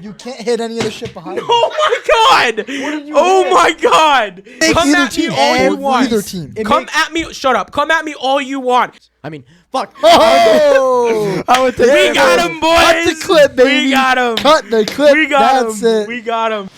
You can't hit any of the shit behind you. Oh my god! Oh my god! Come at me all you want. Either team. At me. Shut up. Come at me all you want. I mean, fuck. Oh! We got him, boys. Cut the clip, baby. We got him. Cut the clip. We got him. That's it. We got him.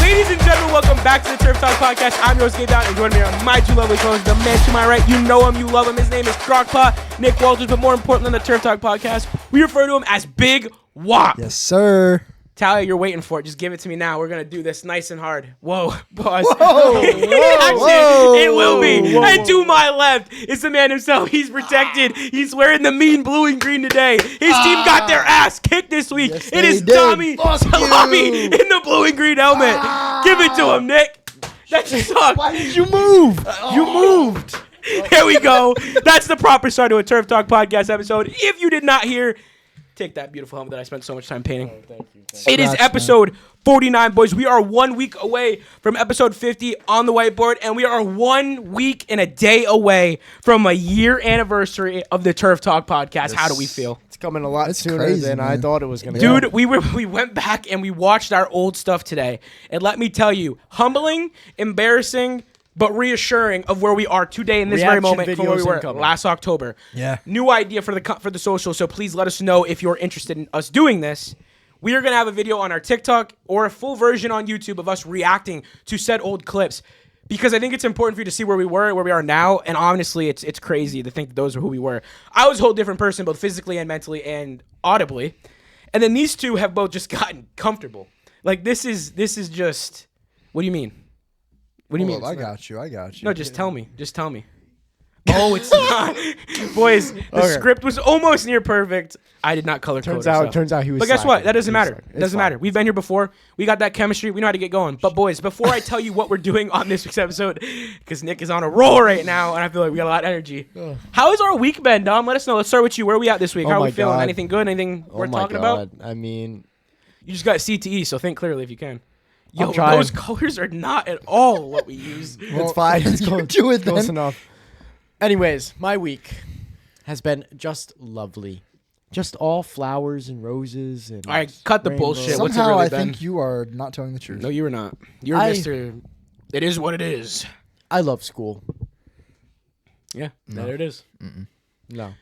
Ladies and gentlemen, welcome back to the Turf Talk Podcast. I'm your host, Gabe Dowd, and joining me are my two lovely co-hosts, the man to my right. You know him, you love him. His name is Crockpot, Nick Walters, but more important than the Turf Talk Podcast, we refer to him as Big Whopp. Yes, sir. Talia, you're waiting for it. Just give it to me now. We're going to do this nice and hard. Whoa. Pause. Whoa. Actually, it will be. And to my left is the man himself. He's protected. He's wearing the mean blue and green today. His team got their ass kicked this week. Yes, it is did. Domi Salami in the blue and green helmet. Give it to him, Nick. That sucked. Why did you move? You moved. There we go. That's the proper start to a Turf Talk Podcast episode. If you did not hear, take that beautiful helmet that I spent so much time painting. Oh, thank you. It is episode 49, boys. We are 1 week away from episode 50 on the whiteboard, and we are 1 week and a day away from a year anniversary of the Turf Talk Podcast. How do we feel? It's coming a lot sooner crazy, than I man. thought it was going to Dude, we went back and we watched our old stuff today, and let me tell you, humbling, embarrassing, but reassuring of where we are today in this very Reaction moment from where we videos were incoming. last October. Yeah. New idea for the social, so please let us know if you're interested in us doing this. We are going to have a video on our TikTok or a full version on YouTube of us reacting to said old clips, because I think it's important for you to see where we were and where we are now, and honestly, it's crazy to think that those are who we were. I was a whole different person, both physically and mentally and audibly, and then these two have both just gotten comfortable. Like, this is just, what do you mean? What do you mean? I got you. No, just tell me. Just tell me. Oh, it's not. Boys, the script was almost near perfect. I did not color code it. Turns out he was. But guess what? That doesn't matter. It's It doesn't fine. matter. We've been here before. We got that chemistry. We know how to get going. But boys, before I tell you what we're doing on this week's episode, because Nick is on a roll right now, and I feel like we got a lot of energy. How has our week been, Dom? Let us know. Let's start with you. Where are we at this week? How are we feeling? God. Anything good? Anything worth talking about? I mean, You just got CTE, so think clearly if you can. Yo, I'm trying. those colors are not at all what we use. it's fine. It's You do it close then. enough. Anyways, my week has been just lovely. Just all flowers and roses and. All right, cut the rainbows. bullshit. What's it Somehow really I been? think you are not telling the truth. No, you were not. You're Mr. It is what it is. I love school. Yeah, there it is. No.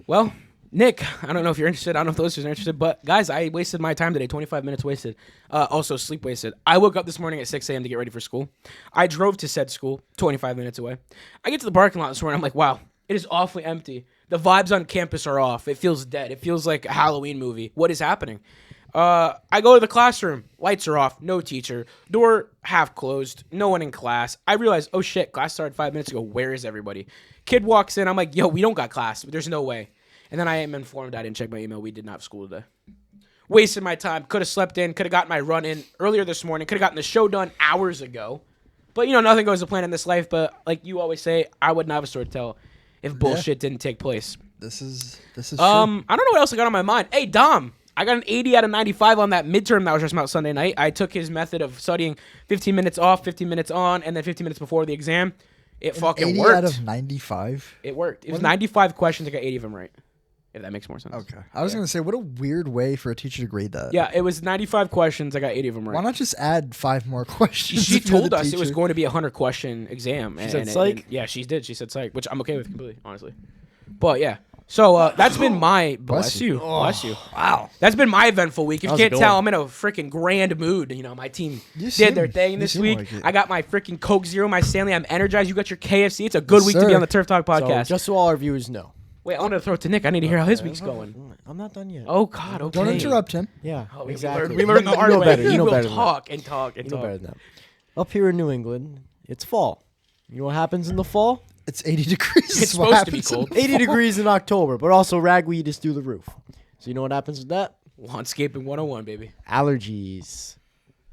Well, Nick, I don't know if you're interested. I don't know if those are interested, but guys, I wasted my time today. 25 minutes wasted. Also, sleep wasted. I woke up this morning at 6 a.m. to get ready for school. I drove to said school, 25 minutes away. I get to the parking lot this morning. I'm like, wow, it is awfully empty. The vibes on campus are off. It feels dead. It feels like a Halloween movie. What is happening? I go to the classroom. Lights are off. No teacher. Door half closed. No one in class. I realize, oh shit, class started 5 minutes ago. Where is everybody? Kid walks in. I'm like, yo, we don't got class. There's no way. And then I am informed, I didn't check my email, we did not have school today. Wasted my time. Could have slept in. Could have gotten my run in earlier this morning. Could have gotten the show done hours ago. But, you know, nothing goes to plan in this life. But like you always say, I wouldn't have a story to tell if bullshit didn't take place. This is true. I don't know what else I got on my mind. Hey, Dom, I got an 80 out of 95 on that midterm that was just out Sunday night. I took his method of studying 15 minutes off, 15 minutes on, and then 15 minutes before the exam. It fucking 80 worked. out of 95? It worked. It was 95 questions. I got 80 of them right. If that makes more sense. Okay. I was going to say, what a weird way for a teacher to grade that. Yeah, it was 95 questions. I got 80 of them right. Why not just add 5 more questions? She if you're told the us it was teacher? going to be a 100-question exam. She said psych? Yeah, she did. She said psych, which I'm okay with completely, honestly. But, yeah. So, that's been my... Bless you. Bless you. Wow. That's been my eventful week. If you That was a can't good tell, one. I'm in a freaking grand mood. You know, my team You did their thing you this seem week. like it. I got my freaking Coke Zero, my Stanley. I'm energized. You got your KFC. It's a good Yes, week to be sir. on the Turf Talk So, podcast. just so all our viewers know. Wait, I want to throw it to Nick. I need to hear how his week's going. I'm not done yet. Oh, God. Okay. Don't interrupt him. Yeah, Oh, exactly. We learned the hard you know way. better. You know We'll better than that. talk and talk and You know talk. better than that. Up here in New England, it's fall. You know what happens in the fall? It's 80 degrees. It's is what supposed to be happens in cold. the 80 fall. degrees in October, but also ragweed is through the roof. So you know what happens with that? Landscaping 101, baby. Allergies.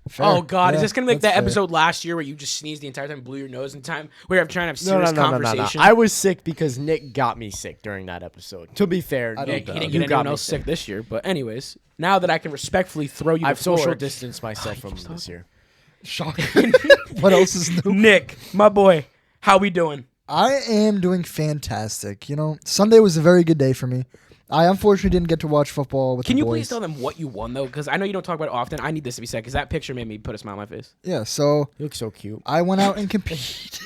Fair. Oh, God. Yeah, Is this going to be like that's that fair. episode last year where you just sneezed the entire time, blew your nose in time? We were trying to have serious No. conversation. I was sick because Nick got me sick during that episode. To be fair, I don't Nick, doubt He didn't you get got anyone me else sick this year. But anyways, now that I can respectfully throw you I've the floor, social distanced myself from this year. Shocking. What else is new? Nick, my boy, How we doing? I am doing fantastic. Sunday was a very good day for me. I unfortunately didn't get to watch football with Can the you boys. please tell them what you won, though? Because I know you don't talk about it often. I need this to be said because that picture made me put a smile on my face. Yeah, so You look so cute. I went out and competed.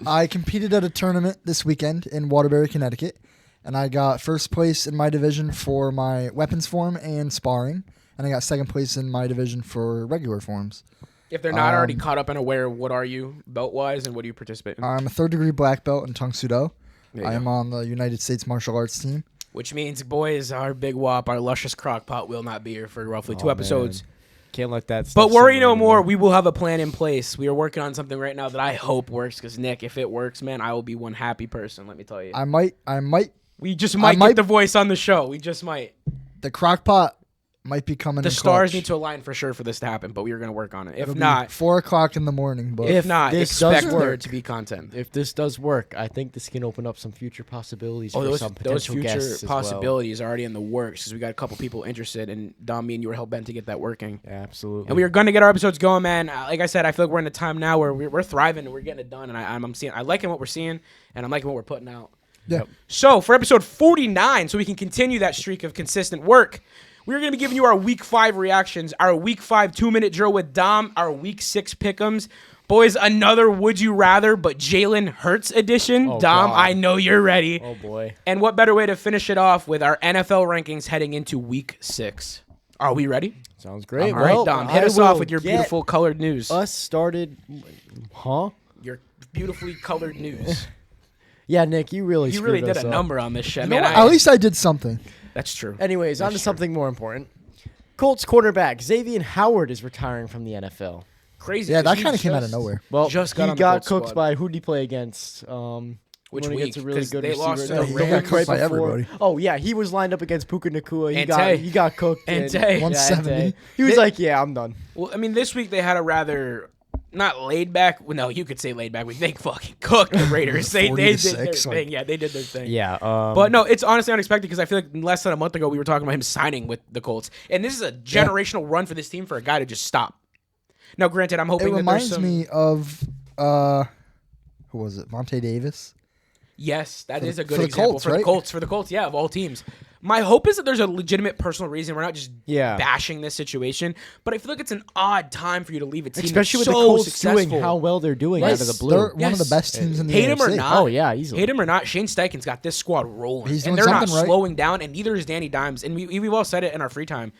I competed at a tournament this weekend in Waterbury, Connecticut, and I got first place in my division for my weapons form and sparring, and I got second place in my division for regular forms. If they're not already caught up and aware, what are you belt-wise and what do you participate in? I'm a third-degree black belt in Tung Sudo. There you I go. am on the United States Martial Arts team. Which means, boys, our big Whopp, our luscious crock pot will not be here for roughly 2 episodes. Can't let that. But stuff worry simmer no more. anymore. We will have a plan in place. We are working on something right now that I hope works. Because Nick, if it works, man, I will be one happy person. Let me tell you. I might. We just might get the voice on the show. We just might. The crock pot might be coming. The in stars clutch. need to align for sure for this to happen. But we are going to work on it. If It'll be not, 4:00 in the morning. But if not, this expect does there work. to be content. If this does work, I think this can open up some future possibilities Oh, for those some those potential future guests as well. possibilities are already in the works because we got a couple people interested, and Dom, me and you were hell bent to get that working. Absolutely. And we are going to get our episodes going, man. Like I said, I feel like we're in a time now where we're thriving and we're getting it done, and I'm liking what we're seeing, and I'm liking what we're putting out. yeah. So for episode 49, so we can continue that streak of consistent work, we're going to be giving you our Week 5 reactions, our Week 5 2-minute drill with Dom, our Week 6 pick'ems. Boys, another Would You Rather, but Jalen Hurts edition. Oh, Dom, God. I know you're ready. Oh boy. And what better way to finish it off with our NFL rankings heading into Week 6? Are we ready? Sounds great. All right, Well, Dom, hit I us off will with your get beautiful colored news. Us started. Huh? Your beautifully colored news. Yeah, Nick, you really. You really screwed did us a up. number on this shit, You know man. what? At least I did something. That's true. Anyways, on to That's something more important. Colts cornerback Xavier Howard is retiring from the NFL. Crazy. Yeah, 'cause that he kind of came out of just- nowhere. Well, Just got he on the got Colts cooked squad. by who'd he play against? Which when he week? gets a really 'Cause good they receiver. lost to No, the the Rams. week right by before. everybody. Oh yeah, he was lined up against Puka Nacua. Ante. He got cooked. Ante. and- 170. Ante. He was They- like, "Yeah, I'm done." Well, I mean, this week they had a rather not laid back. Well, no, you could say laid back week. They fucking cooked the Raiders. they 40 did to their 6, thing. Yeah, they did their thing. Yeah, But no, it's honestly unexpected because I feel like less than a month ago we were talking about him signing with the Colts, and this is a generational run for this team for a guy to just stop. Now, granted, I'm hoping It that there's reminds some. me of who was it? Vontae Davis. Yes, that For is the- a good for the example Colts, for the right? Colts. For the Colts, yeah, of all teams. My hope is that there's a legitimate personal reason. We're not just Yeah. bashing this situation, but I feel like it's an odd time for you to leave a team especially with that's the so Colts successful. doing how well they're doing Yes. out of the They're blue. one of the Yes. best teams in the Hate him or AFC. not. Oh yeah, easily. Hate him or not, Shane Steichen's got this squad rolling. He's and doing they're not something right. slowing down, and neither is Danny Dimes. And we've all said it in our free time.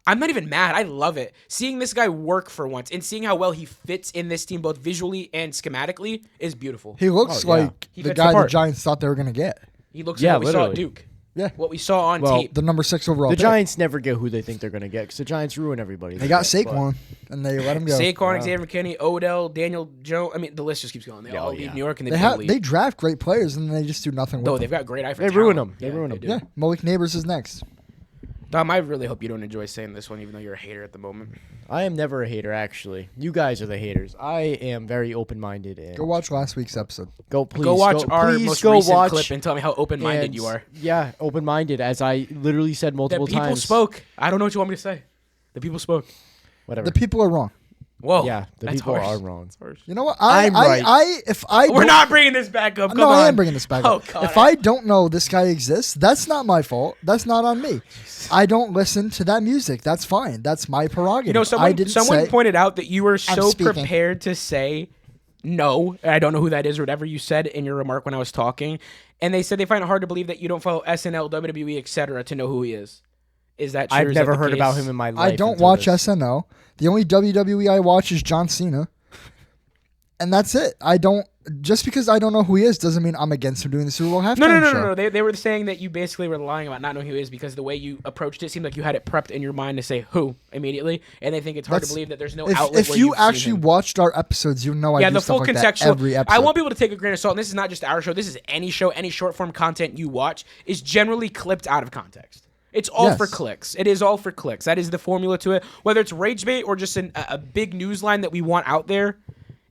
I'm not even mad. I love it. Seeing this guy work for once and seeing how well he fits in this team, both visually and schematically, is beautiful. He looks Oh, yeah. like He the fits guy the the part. Giants thought they were going to get. He looks Yeah, like what we saw at literally. Duke. Yeah. What we saw on Well, tape. The number 6 overall The pick. Giants never get who they think they're gonna get because the Giants ruin everybody. They got But- Saquon, and they let him go. Saquon, Wow. Xavier McKinney, Odell, Daniel Jones. I mean, the list just keeps going. They all leave yeah. New York and They they have leave. they draft great players, and they just do nothing with No, them. they've got great eye for They talent. ruin 'em. They Yeah, ruin 'em. do. Yeah, Malik Neighbors is next. Dom, I really hope you don't enjoy saying this one, even though you're a hater at the moment. I am never a hater. Actually, you guys are the haters. I am very open-minded and Go watch last week's episode. please Go watch our please most go recent watch clip and tell me how open-minded and- you are. Yeah, open-minded, as I literally said The multiple people times. spoke. I don't know what you want me to say. The people spoke. Whatever. The people are wrong. Whoa. Yeah, the that's people harsh. are wrong. That's harsh. You know what? I'm right. If I We're don't- not bringing this back up. Come No, on. I am bringing this back Oh, up. God, If I don't know this guy exists, that's not my fault. That's not on me. I don't listen to that music. That's fine. That's my prerogative. You know, I didn't someone say, pointed out that you were so speaking. prepared to say no. I don't know who that is or whatever you said in your remark when I was talking. And they said they find it hard to believe that you don't follow SNL, WWE, etc. to know who he is. Is that true? I've Is that never the heard about case? him in my life. I don't until watch this. SNL. The only WWE I watch is John Cena. And that's it. I don't. Just because I don't know who he is doesn't mean I'm against him doing the Super Bowl halftime No. show. They were saying that you basically were lying about not knowing who he is because the way you approached it seemed like you had it prepped in your mind to say who immediately, and they think it's hard to That's- believe that there's no If, outlet. if where you you've seen actually him. watched our episodes, you know I Yeah, do the stuff full like that contextual. every episode. I want people to take a grain of salt, and this is not just our show. This is any show, any short form content you watch is generally clipped out of context. It's all for Yes. clicks. It is all for clicks. That is the formula to it. Whether it's rage bait or just a big news line that we want out there,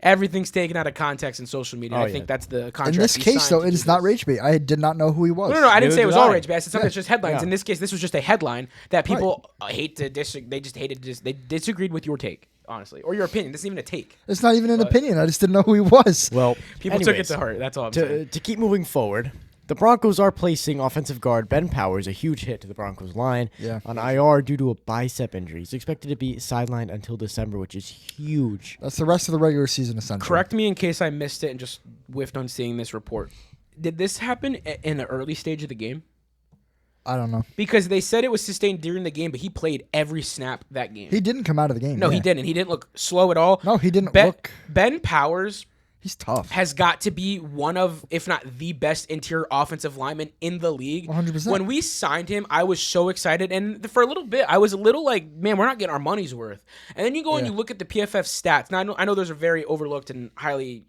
everything's taken out of context in social media. Oh, I yeah. think that's the contract. In this we case, signed though, to it do is not this. rage bait. I did not know who he was. No, I didn't say it was Neither all did I. rage bait. I said something that's just headlines. Yeah. In this case, this was just a headline that people hate to disagree. They just hated. They disagreed with your take honestly, or your opinion. This isn't even a take. It's not even an opinion. I just didn't know who he was. Well, People took it to heart. That's all I'm saying. to keep moving forward, the Broncos are placing offensive guard Ben Powers, a huge hit to the Broncos line, on IR due to a bicep injury. He's expected to be sidelined until December, which is huge. That's the rest of the regular season, essentially. Correct me in case I missed it and just whiffed on seeing this report. Did this happen in the early stage of the game? I don't know. Because they said it was sustained during the game, but he played every snap that game. He didn't come out of the game. No, he didn't. He didn't look slow at all. No, he didn't look. Ben Powers He's tough. has got to be one of, if not the best interior offensive lineman in the league. 100%. When we signed him, I was so excited. And for a little bit, I was a little like, man, we're not getting our money's worth. And then you go and you look at the PFF stats. Now, I know those are very overlooked and highly,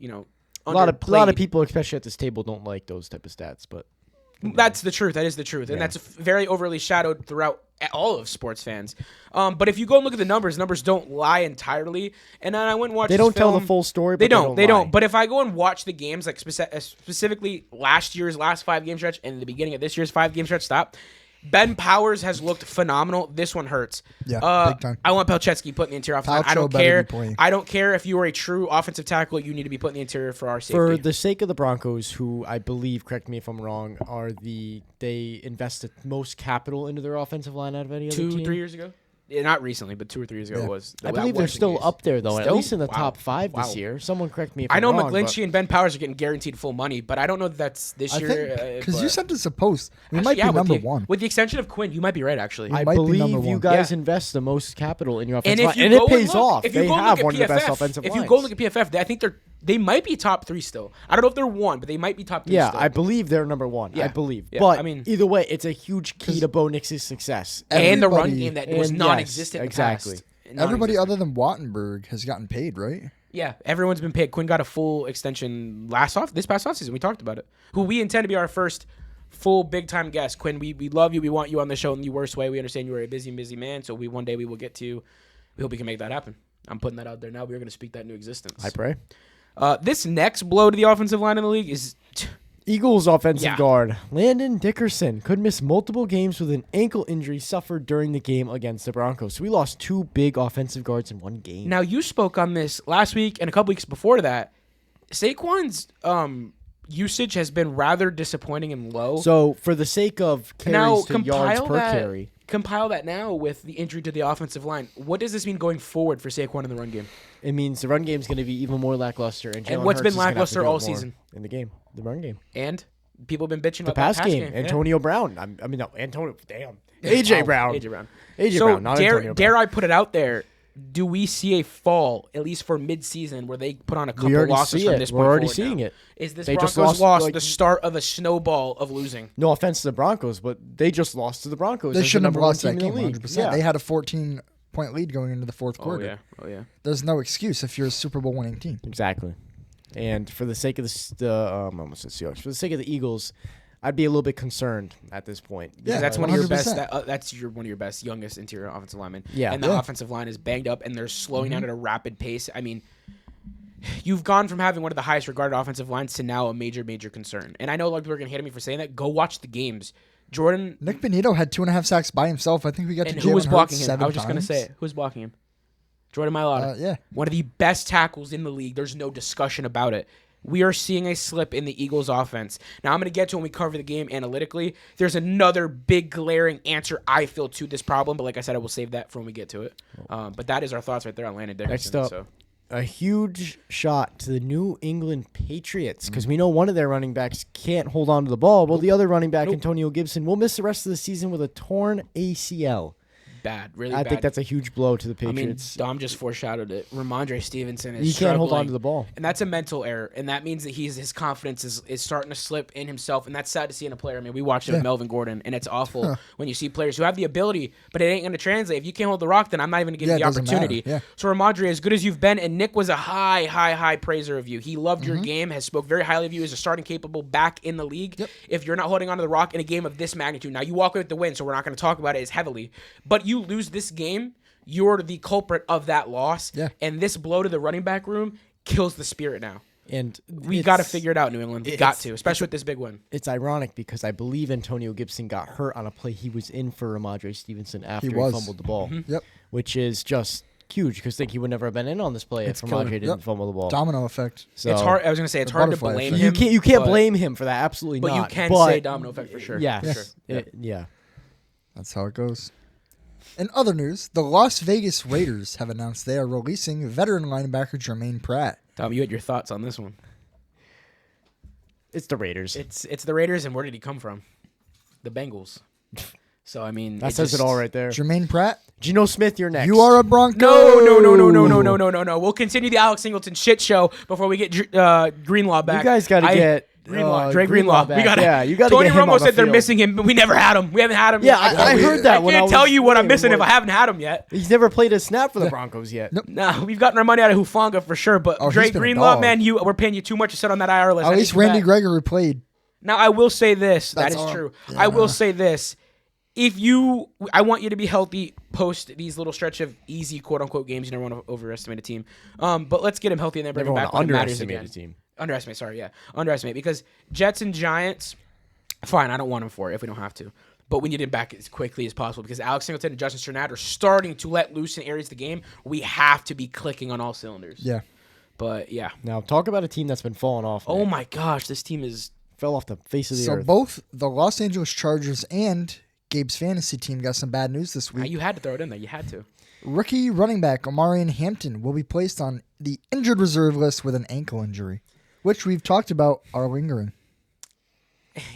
A lot of underplayed. people, especially at this table, don't like those type of stats, but That's the truth. That is the truth. And that's very overly shadowed throughout all of sports fans. But if you go and look at the numbers don't lie entirely. And then I went and watched they don't tell the full story. But They don't. lie. But if I go and watch the games, like specifically last year's last 5-game stretch and the beginning of this year's 5-game stretch, Ben Powers has looked phenomenal. This one hurts. Yeah, big time. I want Pelchetzky put in the interior offensive line. I don't better care. be playing. I don't care if you are a true offensive tackle. You need to be put in the interior for our safety. For the sake of the Broncos, who I believe, correct me if I'm wrong, they invest the most capital into their offensive line out of any other team. 2-3 years ago? Yeah, not recently, but 2 or 3 years ago it was. I That believe they're was the still case. up there, though, at Still? least in the Wow. top 5 this Wow. year. Someone correct me if I I'm know wrong. McGlinchey and Ben Powers are getting guaranteed full money, but I don't know that that's this I year. think because you but- sent us a post. We Actually, might yeah, be with number the- one. With the extension of Quinn, you might be right, actually. I might be number believe you one. guys Yeah. invest the most capital in your and offensive line, if you and go it pays and look, off. if you They go and have look one at of the best PFF, offensive if lines. you go and look at PFF, I think they might be top 3 still. I don't know if they're 1, but they might be top 3 Yeah, still. I believe they're number 1. Yeah. I believe. Yeah, But I mean- either way, it's a huge key to Bo Nix's success. and the run Everybody- game that was and non-existent yes, in the exactly. past. Everybody Non-existent. other than Wattenberg has gotten paid, right? Yeah, everyone's been paid. Quinn got a full extension this past offseason. We talked about it. Who we intend to be our first full big-time guest. Quinn, we love you. We want you on the show in the worst way. We understand you are a busy man, so one day we will get to you. We hope we can make that happen. I'm putting that out there now. We're going to speak that into existence. I pray. This next blow to the offensive line in the league is... Eagles offensive Yeah. guard Landon Dickerson could miss multiple games with an ankle injury suffered during the game against the Broncos. So we lost 2 big offensive guards in one game. Now, you spoke on this last week and a couple weeks before that. Saquon's usage has been rather disappointing and low. So for the sake of now, carries to yards per that, carry, compile that now with the injury to the offensive line. What does this mean going forward for Saquon in the run game? it means the run game is going to be even more lackluster. And Jalen what's Hurts been is gonna have to lackluster do it all more season? in the game, the run game, And people have been bitching the about pass game. Yeah. Antonio Brown. Antonio. Damn. AJ Brown. AJ Brown. AJ So Brown. Not Antonio dare Brown. I put it out there? Do we see a fall, at least for mid-season, where they put on a We couple already losses see from it. this We're point already forward seeing now? it. Is this They just Broncos lost, loss the start of a snowball of losing? No offense to the Broncos, but they just lost to the Broncos. They as the shouldn't have number one lost that team in game the league. 100%. Yeah. They had a 14-point lead going into the fourth quarter. Oh yeah. There's no excuse if you're a Super Bowl winning team. Exactly. And for the sake of I almost said Seahawks. For the sake of the Eagles, I'd be a little bit concerned at this point. Yeah, Because that's one of your 100%. best. That's one of your best, youngest interior offensive linemen. Yeah. and the Yeah. offensive line is banged up, and they're slowing down at a rapid pace. I mean, you've gone from having one of the highest regarded offensive lines to now a major concern. And I know a lot of people are going to hate at me for saying that. Go watch the games. Jordan Nick Benito had 2.5 sacks by himself. I think we got and to who was Jalen blocking Hurts him? 7 I was just going to times. say it. Who was blocking him? Jordan Mailata. Yeah. One of the best tackles in the league. There's no discussion about it. We are seeing a slip in the Eagles' offense. Now, I'm going to get to when we cover the game analytically. There's another big glaring answer, I feel, to this problem. But like I said, I will save that for when we get to it. But that is our thoughts right there on Landon Dickerson. Next up, So. a huge shot to the New England Patriots because we know one of their running backs can't hold on to the ball. Well, the other running back, Antonio Gibson, will miss the rest of the season with a torn ACL. Bad, really I bad. think that's a huge blow to the I mean, Patriots. Dom just foreshadowed it. Ramondre Stevenson is He can't hold on struggling, to the ball. and that's a mental error, and that means that his confidence is starting to slip in himself, and that's sad to see in a player. I mean, we watched it with Melvin Gordon, and it's awful when you see players who have the ability, but it ain't going to translate. If you can't hold the rock, then I'm not even going to give Yeah, you it the doesn't opportunity. matter. Yeah. So Ramondre, as good as you've been, and Nick was a high praiser of you. He loved your game, has spoke very highly of you as a starting capable back in the league. Yep. If you're not holding onto the rock in a game of this magnitude, now you walk away with the win, so we're not going to talk about it as heavily, but you lose this game, you're the culprit of that loss. Yeah. And this blow to the running back room kills the spirit now. And We got to figure it out, New England. We got to, especially with this big win. It's ironic because I believe Antonio Gibson got hurt on a play he was in for Ramondre Stevenson after he was. fumbled the ball. Yep. Which is just huge because think he would never have been in on this play if killer. Ramaje didn't fumble the ball. Domino effect. So It's hard. I was gonna say it's hard to butterfly blame effect. him. You can't but- blame him for that. Absolutely But not. you can But say domino effect for sure. Yes. For sure. Yeah. That's how it goes. In other news, the Las Vegas Raiders have announced they are releasing veteran linebacker Jermaine Pratt. Tom, you had your thoughts on this one. It's the Raiders. It's the Raiders, and where did he come from? The Bengals. So I mean, That says it all right there. Jermaine Pratt, Geno Smith, you're next. you are a Bronco. No. We'll continue the Alex Singleton shit show before we get Greenlaw back. You guys got to get Greenlaw, Dre Greenlaw Greenlaw. back. Yeah, you got to Tony get him Romo on the said they're field. missing him, but we never had him. We haven't had him. Yeah, yet. I heard that I when I can't was tell you what I'm playing missing if more. I haven't had him yet. He's never played a snap for the Broncos yet. Nope. Nah, we've gotten our money out of Hufanga for sure, but Oh, Dre he's been a Greenlaw, dog. man, we're paying you too much to sit on that IR list. At I least need you Randy back. Gregory played. Now, I will say this. That That's is all. true. Yeah. I will say this. I want you to be healthy post these little stretch of easy quote-unquote games. You never want to overestimate a team. But let's get him healthy and then bring Never him want back to when it matters underestimate again. a team. Underestimate, sorry, yeah. Underestimate. Because Jets and Giants, fine, I don't want him for it if we don't have to. But we need him back as quickly as possible because Alex Singleton and Justin Strnad are starting to let loose in areas of the game. We have to be clicking on all cylinders. Yeah. But, yeah. Now, talk about a team that's been falling off. Oh, Nick. my gosh, this team is... Fell off the face of the So earth. both the Los Angeles Chargers and Gabe's fantasy team got some bad news this week. You had to throw it in there. You had to. Rookie running back Omarion Hampton will be placed on the injured reserve list with an ankle injury, which we've talked about are lingering.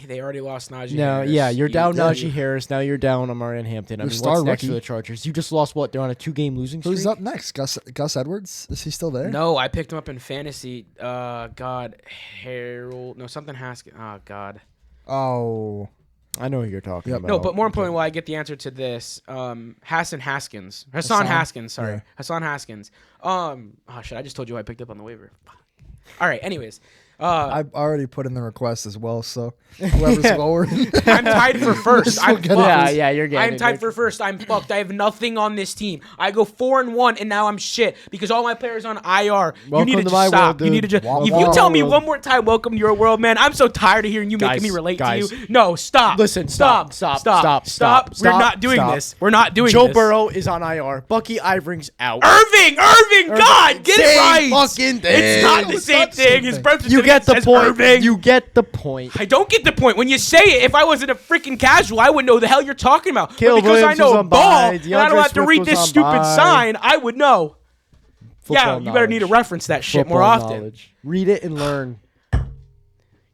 They already lost Najee No, Harris. yeah, you're down You- Najee Harris. Now you're down Omarion Hampton. I Your mean, star what's next rookie. for the Chargers? You just lost what? They're on a 2-game losing streak. Who's up next? Gus Edwards? Is he still there? No, I picked him up in fantasy. God, Harold. No, something Haskins. Oh, God. Oh. I know who you're talking Yep. about. No, but more importantly, while I get the answer to this, Hassan Haskins. Hassan Haskins, sorry. Yeah. Hassan Haskins. Oh, shit, I just told you who I picked up on the waiver. Fuck. All right, anyways. I've already put in the request as well, so whoever's lower. I'm tied for first. I'm Get it. fucked. Yeah, you're getting I'm it, tied Nick. for first. I'm fucked. I have nothing on this team. I go 4-1, and now I'm shit because all my players on IR. You Welcome need to to just my stop. world, You need to dude. just. Welcome If to you my tell me world. one more time, "Welcome to your world," man, I'm so tired of hearing you making Guys, me relate guys. to you. No, stop. Listen, stop. stop. We're not doing stop. this. We're not doing Joe this. Burrow is on IR. Bucky Ivering's out. Irving, God, get it Same right. fucking thing. It's not the It's same not the thing. same His thing. birth You get the says point. Irving. You get the point. I don't get the point. When you say it, if I wasn't a freaking casual, I would know the hell you're talking about. Caleb But because I Williams know was a on ball bye. and I DeAndre don't have to Swift read was this on stupid bye. sign, I would know. Football You better need to knowledge. reference that shit more Football often. knowledge. Read it and learn.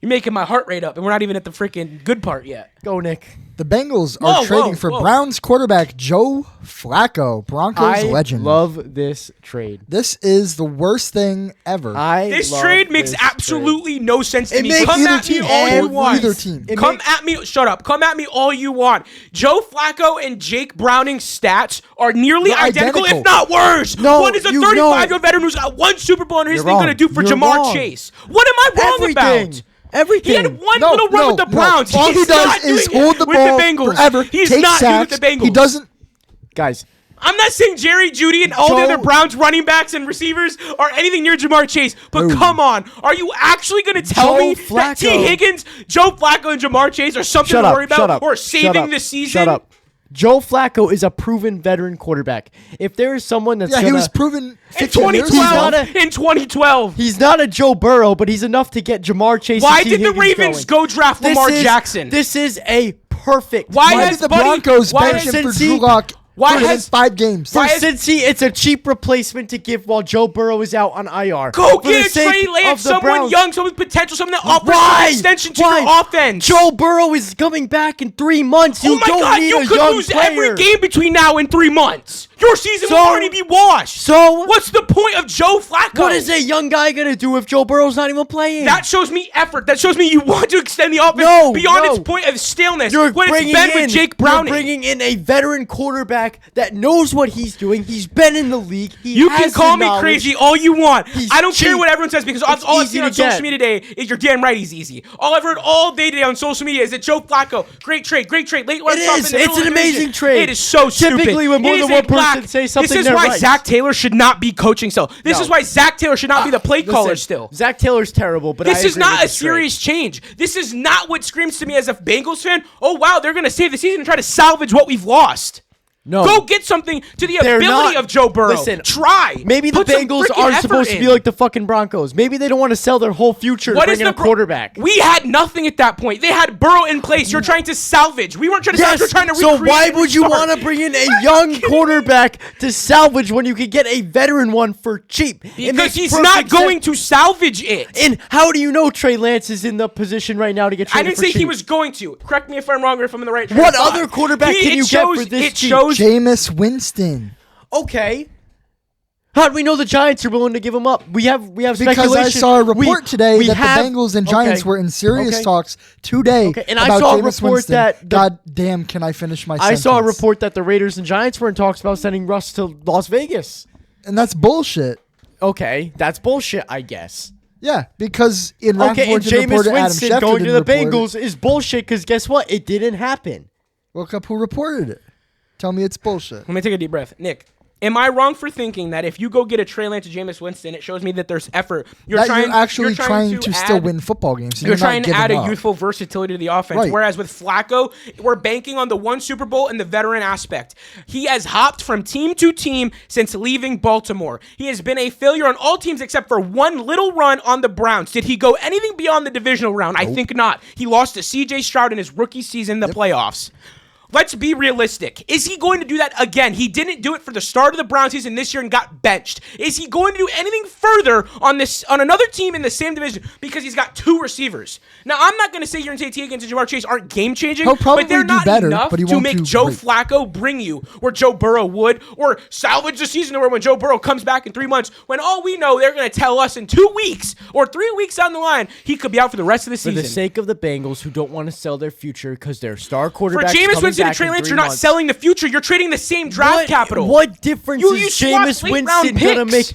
You're making my heart rate up, and we're not even at the freaking good part yet. Go, Nick. The Bengals are Whoa, trading whoa, for whoa. Browns quarterback Joe Flacco, Broncos I legend. love this trade. This is the worst thing ever. This love trade makes this absolutely no sense to It me. makes Come either at me team all you or want. either team. It Come makes- at me. Shut up. Come at me all you want. Joe Flacco and Jake Browning's stats are nearly They're identical, identical. if not worse. No, One is a you 35-year veteran who's got one Super Bowl under his You're name going to wrong. do for You're Jamar wrong. Chase. What am I wrong about? Everything. He had one No, little run no, with the no. Browns. All He's he does not is doing hold it the with ball the Bengals. forever, He's take not sacks. doing it with the Bengals. He doesn't. Guys, I'm not saying Jerry Jeudy and all the Joe- other Browns running backs and receivers are anything near Jamar Chase. But Who? come on, are you actually going to tell Joe me that T. Flacco- Higgins, Joe Flacco, and Jamar Chase are something shut to up. worry about Shut up. or shut saving up, the season? Shut up. Joe Flacco is a proven veteran quarterback. If there is someone that's Yeah, he gonna, was proven In 15 years 2012, ago. in 2012. he's not a Joe Burrow, but he's enough to get Jamar Chase. Why and T. did the Higgins Ravens going. go draft This Lamar is- Jackson? This is a perfect. Why Why has did the Buddy- Broncos why bench has him for Cincy- Drew Lock why for has- 5 games? For why has- Cincy, it's a cheap replacement to give while Joe Burrow is out on IR. Go For the get a sake Trey Lance, of the someone Browns. young, someone with potential, someone that offers Why? an extension to Why? your offense. Joe Burrow is coming back in 3 months. You Oh my don't God, need you a could young lose player. every game between now and 3 months. Your season So- will already be washed. So What's the point of Joe Flacco? what is a young guy gonna do if Joe Burrow's not even playing? That shows me effort. That shows me you want to extend the offense No, beyond no. its point of staleness. You're when it's bringing been in with Jake Browning. You're bringing in a veteran quarterback that knows what he's doing. He's been in the league. He You has can call the me knowledge. crazy all you want. He's I don't care cheap. what everyone says because all It's I've easy seen on to social get. media today is you're damn right he's easy. All I've heard all day today on social media is that Joe Flacco, great trade. Late It is. It's an amazing trade. It is so stupid. Typically, when more It than is one a black- person say something, this is they're why right. Zach Taylor should not be coaching still. This No. is why Zach Taylor should not be the play caller Listen, still. Zach Taylor's terrible, but This I is agree not with a this trade. serious change. This is not what screams to me as a Bengals fan. Oh, wow, they're going to save the season and try to salvage what we've lost. No. Go get something to the They're ability not- of Joe Burrow. Listen, try. Maybe the Put some Bengals freaking aren't effort supposed to be in. like the fucking Broncos. Maybe they don't want to sell their whole future to What bring is in the a quarterback. We had nothing at that point. They had Burrow in place. You're trying to salvage. We weren't trying to salvage. We're trying to recreate. So why and would you restart. want to bring in a young quarterback to salvage when you could get a veteran one for cheap? It Because makes he's perfect not going sense. to salvage it. And how do you know Trey Lance is in the position right now to get I traded didn't for say he cheap? was going to. Correct me if I'm wrong or if I'm in the right train What of thought. other quarterback can you get for this It cheap? shows. Jameis Winston. Okay. How do we know the Giants are willing to give him up? We have Because speculation. I saw a report today we that have- the Bengals and Giants okay. were in serious Okay. talks today Okay, and I about saw a Jameis report Winston. that the- God damn, can I finish my I sentence? saw a report that the Raiders and Giants were in talks about sending Russ to Las Vegas. And that's bullshit. Okay, that's bullshit, I guess. Yeah, because in Okay, and Rappaport didn't report Jameis it, Adam Winston Schefter going to didn't the report it. Bengals is bullshit because guess what? It didn't happen. Look up who reported it. Tell me it's bullshit. Let me take a deep breath. Nick, am I wrong for thinking that if you go get a Trey Lance to Jameis Winston, it shows me that there's effort? You're Actually trying to still add- win football games. You're not trying to giving add a up. youthful versatility to the offense. Right. Whereas with Flacco, we're banking on the one Super Bowl and the veteran aspect. He has hopped from team to team since leaving Baltimore. He has been a failure on all teams except for one little run on the Browns. Did he go anything beyond the divisional round? I think not. He lost to C.J. Stroud in his rookie season in the playoffs. Let's be realistic. Is he going to do that again? He didn't do it for the start of the Browns season this year and got benched. Is he going to do anything further on another team in the same division because he's got two receivers? Now, I'm not going to say you're going to say T. Higgins and Jamar Chase aren't game-changing, He'll probably but they're do not better, enough but he to won't make do Joe great. Flacco bring you where Joe Burrow would, or salvage the season where when Joe Burrow comes back in 3 months, when all we know they're going to tell us in 2 weeks or 3 weeks down the line, he could be out for the rest of the For season. the sake of the Bengals who don't want to sell their future because their star For quarterback Jameis Winston and Trey Lance, you're not selling the future. You're trading the same draft capital. What difference You is swapped Jameis late-round Winston going to make? picks.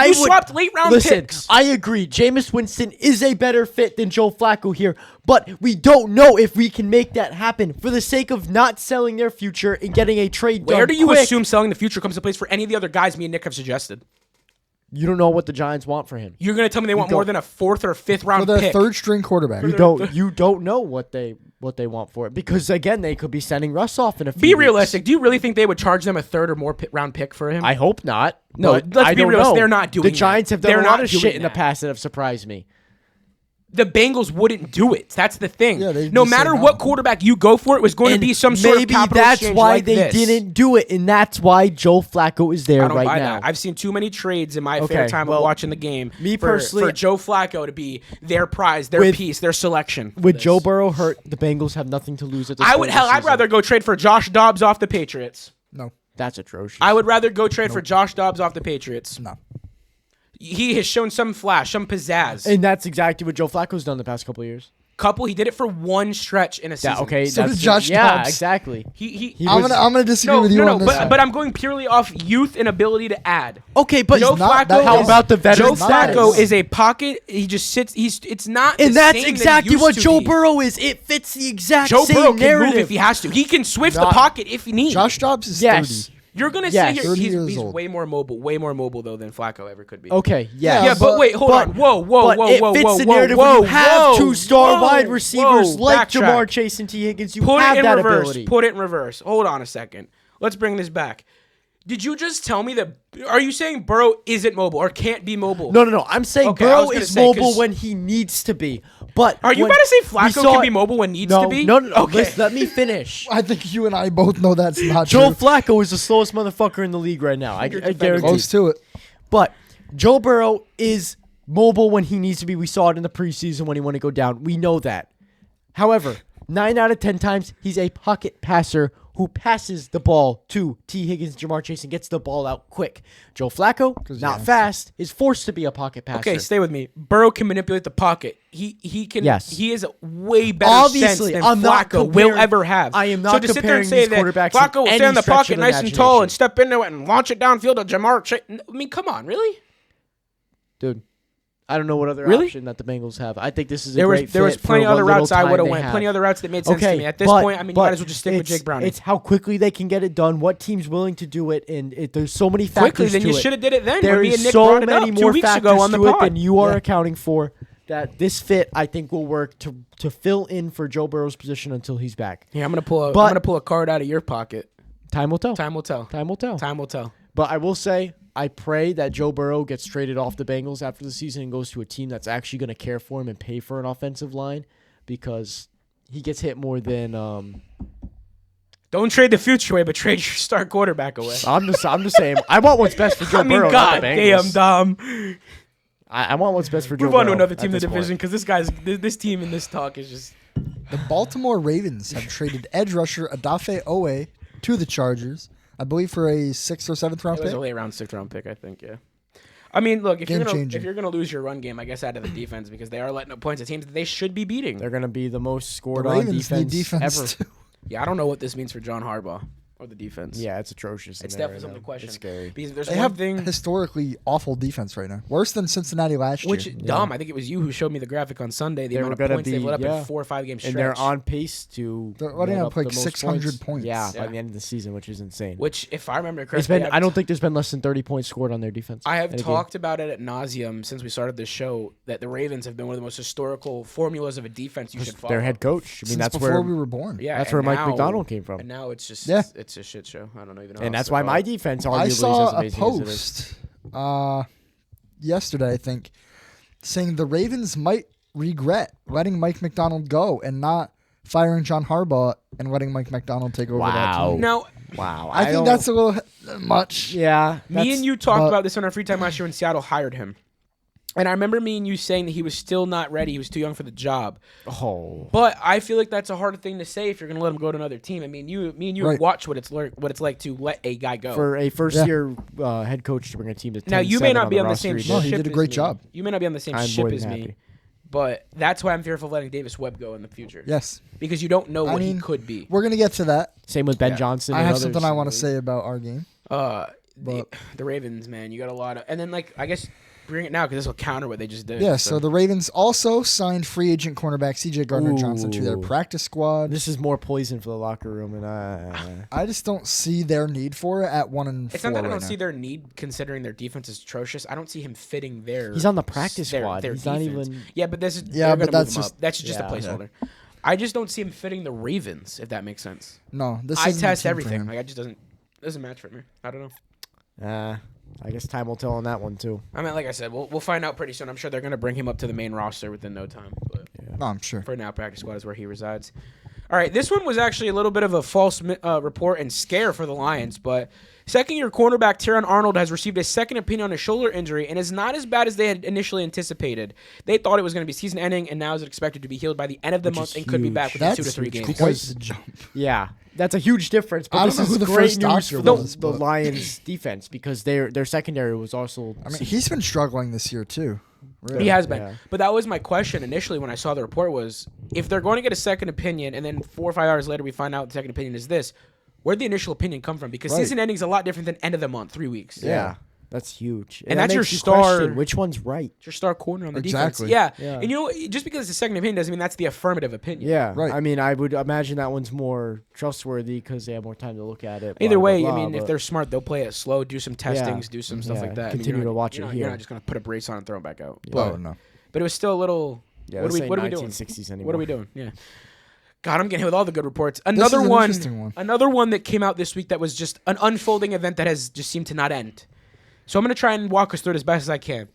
You swapped late-round listen, picks. I agree. Jameis Winston is a better fit than Joe Flacco here, but we don't know if we can make that happen for the sake of not selling their future and getting a trade done Where do you quick. assume selling the future comes to place for any of the other guys me and Nick have suggested? You don't know what the Giants want for him. You're going to tell me they want more than a 4th or 5th For round their pick. third-string quarterback. You don't know what they want for it because again they could be sending Russ off in a few Be weeks. realistic. Do you really think they would charge them a 3rd or more round pick for him? I hope not. No, but let's I be don't realistic. know. They're not doing The Giants that. have done They're a lot not of doing shit in the that. past that have surprised me. The Bengals wouldn't do it. That's the thing. Yeah, they no just say matter no. what quarterback you go for, it was going to And be some sort of maybe capital that's exchange why like they this. didn't do it, and that's why Joe Flacco is there I don't right buy now. that. I've seen too many trades in my fair Okay, time well, of watching the game. me for personally- Joe Flacco to be their prize, their With- piece, their selection. With Joe Burrow hurt, the Bengals have nothing to lose at this point. I'd rather go trade for Josh Dobbs off the Patriots. No. That's atrocious. I would rather go trade for Josh Dobbs off the Patriots. No. He has shown some flash, some pizzazz. and that's exactly what Joe Flacco's done the past couple of years. He did it for one stretch in a season. Okay, So that's did Josh Yeah, Dobbs. exactly. He I'm gonna disagree with you on this. but I'm going purely off youth and ability to add. Okay, but Joe not Flacco. that- how about the Joe veteran Flacco status? is a pocket. He just sits. It's not. And the that's same that it exactly used what to Joe be. Burrow is. It fits the exact Joe same Burrow can narrative. move if he has to. He can swift the Not- pocket if he needs. Josh Dobbs is Yes. 30. You're gonna Yes. say 30 he's years old. way more mobile though than Flacco ever could be. Okay, yes. Yeah, but wait, hold on. Whoa, but it fits the narrative when you have two-star wide receivers like Jamar Chase and T. Higgins. You Put have it in that reverse. ability. Put it in reverse. Hold on a second. Let's bring this back. Did you just tell me that? Are you saying Burrow isn't mobile or can't be mobile? No. I'm saying Okay, I Burrow was gonna is say, mobile 'cause- when he needs to be. But Are you when about to say we Flacco saw can be it- mobile when needs No, to be? no. Okay. Listen, let me finish. I think you and I both know that's not Joe true. Flacco is the slowest motherfucker in the league right now. I guarantee. Close to it. But Joe Burrow is mobile when he needs to be. We saw it in the preseason when he wanted to go down. We know that. However, 9 out of 10 times, he's a pocket passer who passes the ball to T. Higgins, Jamar Chase, and gets the ball out quick. Joe Flacco, not fast, is forced to be a pocket passer. Okay, stay with me. Burrow can manipulate the pocket. He can. Yes. He is a way better Obviously, sense than I'm not Flacco comparing- will ever have. I am not so to sit there and comparing say these that quarterbacks Flacco will in stay in any the stretch pocket of nice and imagination. tall and step into it and launch it downfield to Jamar Chase. I mean, come on, really? Dude, I don't know what other Really? option that the Bengals have. I think this is a There great was there was fit for plenty what other routes little I time would have they went. have. Plenty other routes that made sense to me. At this but- point, I mean, you but might as well just stick with it's- Jake Browning. It's how quickly they can get it done, what team's willing to do it, and there's so many Quickly, factors then to you it. should have did it then. There when me is and Nick so brought it many up 2 more weeks factors ago on the to it pod. than you are Yeah. accounting for. That this fit, I think, will work to fill in for Joe Burrow's position until he's back. Yeah, I'm gonna pull But- a card out of your pocket. Time will tell. Time will tell. Time will tell. Time will tell. But I will say, I pray that Joe Burrow gets traded off the Bengals after the season and goes to a team that's actually going to care for him and pay for an offensive line, because he gets hit more than. Don't trade the future away, but trade your star quarterback away. I'm just saying. I want what's best for Joe I mean, Burrow. God not the damn, Bengals. Dom. I want what's best for Joe Move Burrow. on to another team in at the this division, point. because this team in this talk is just. The Baltimore Ravens have traded edge rusher Adafe Owe to the Chargers, I believe, for a 6th or 7th round It was pick. a late round 6th round pick, I think. Yeah. I mean, look, if Game you're changing. gonna lose your run game, I guess out of the defense, because they are letting up points at teams that they should be beating. They're going to be the most The scored on Ravens need defense, defense ever. too. Yeah, I don't know what this means for John Harbaugh or the defense. Yeah, it's atrocious. It's in there definitely right something to now. question. It's scary. Because there's They one have thing historically awful defense right now. Worse than Cincinnati last which year. Dom, I think it was you who showed me the graphic on Sunday. The They amount were of gonna points they've be- let up yeah. in 4 or 5 game stretch. And they're on pace to They're letting let up like the most 600 points. Yeah, Yeah. by the end of the season, which is insane. Which, if I remember It's correctly, been. I don't think there's been less than 30 points scored on their defense. I have in a game. talked about it at nauseum since we started this show that the Ravens have been one of the most historical formulas of a defense you should follow. Their head coach. I mean, Since that's before where we were born. Yeah, that's and where Mike now- McDonald came from. And now it's just Yeah. it's a shit show. I don't even know. And how that's else to why call my it. defense arguably I is as saw a amazing as it is. post yesterday, I think, saying the Ravens might regret letting Mike McDonald go and not firing John Harbaugh and letting Mike McDonald take over that Wow. team. Now, Wow, I think don't- that's a little much. yeah. me and you talked but- about this on our free time last year when Seattle hired him. And I remember me and you saying that he was still not ready. He was too young for the job. Oh, But I feel like that's a hard thing to say if you're going to let him go to another team. I mean, me and you Right. watch what it's like to let a guy go. for a first-year head coach to bring a team to 10-7 Now, you may not be on the roster, same he No, did. he ship did a as great me. job. You may not be on the same I'm ship more than as me. happy. But that's why I'm fearful of letting Davis Webb go in the future. Yes. Because you don't know I what mean, he could be. We're going to get to that. Same with Ben Yeah. Johnson. I and have others something I in want the to league. say about our game. The Ravens, man, you got a lot of, and then I guess bring it now because this will counter what they just did. Yeah, so the Ravens also signed free agent cornerback C.J. Gardner-Johnson to their Ooh. practice squad. This is more poison for the locker room, and I just don't see their need for it at 1-4 It's not that I right don't now. see their need considering their defense is atrocious. I don't see him fitting their. He's on the practice their- squad. their He's not defense. even- Yeah, but this is. Yeah, they're but gonna move that's him just- up. That's just a yeah. placeholder. I just don't see him fitting the Ravens, if that makes sense. No, this I isn't the test team for everything. him. Like I just doesn't match for me. I don't know. I guess time will tell on that one too. I mean, like I said, we'll find out pretty soon. I'm sure they're gonna bring him up to the main roster within no time. But No, I'm sure. for now, practice squad is where he resides. All right, this one was actually a little bit of a false report and scare for the Lions, but second-year cornerback Teron Arnold has received a second opinion on a shoulder injury and is not as bad as they had initially anticipated. They thought it was going to be season-ending, and now is expected to be healed by the end of the Which month is and could be huge. back within That's 2 to 3 games. quite the jump. Yeah, that's a huge difference. But I don't this know is who the great first news doctor for was, the but- Lions defense because their secondary was also. I mean, he's been struggling this year too. Really. He has been. Yeah. But that was my question initially when I saw the report was, if they're going to get a second opinion and then 4 or 5 hours later we find out the second opinion is this, where'd the initial opinion come from? Because Right. season ending is a lot different than end of the month, 3 weeks. Yeah, that's huge. And that that's your makes you star- question which one's right? It's your star corner on the Exactly. defense. Yeah. Yeah. And you know, just because it's a second opinion doesn't mean that's the affirmative opinion. Yeah, Right. I mean, I would imagine that one's more trustworthy because they have more time to look at it. Either blah, way, blah, I mean, blah, if but- they're smart, they'll play it slow, do some testings, do some stuff Yeah, like that. I mean, continue you're not- to watch you're it not- here. You're not just going to put a brace on and throw them back out. Oh no. But it was still a little. yeah, what are this we ain't doing? 1960s anymore. What are we doing? Yeah. God, I'm getting hit with all the good reports. is Another an one, interesting one. another one that came out this week that was just an unfolding event that has just seemed to not end. So I'm going to try and walk us through it as best as I can.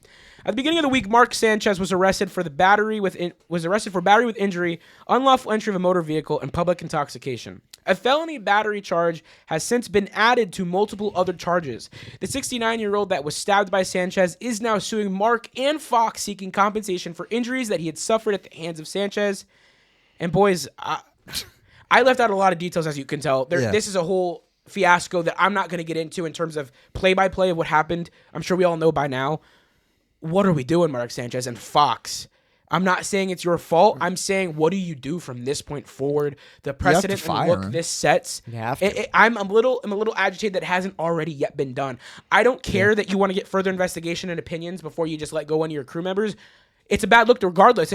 At the beginning of the week, Mark Sanchez was arrested for battery with injury, unlawful entry of a motor vehicle, and public intoxication. A felony battery charge has since been added to multiple other charges. The 69-year-old that was stabbed by Sanchez is now suing Mark and Fox, seeking compensation for injuries that he had suffered at the hands of Sanchez. And boys, I left out a lot of details, as you can tell. Yeah. This is a whole fiasco that I'm not going to get into in terms of play-by-play of what happened. I'm sure we all know by now. What are we doing, Mark Sanchez and Fox? I'm not saying it's your fault. I'm saying, what do you do from this point forward? The precedent and fire look him. this sets. You have to. I'm a little agitated that hasn't already yet been done. I don't care that you want to get further investigation and opinions before you just let go one of your crew members. It's a bad look regardless.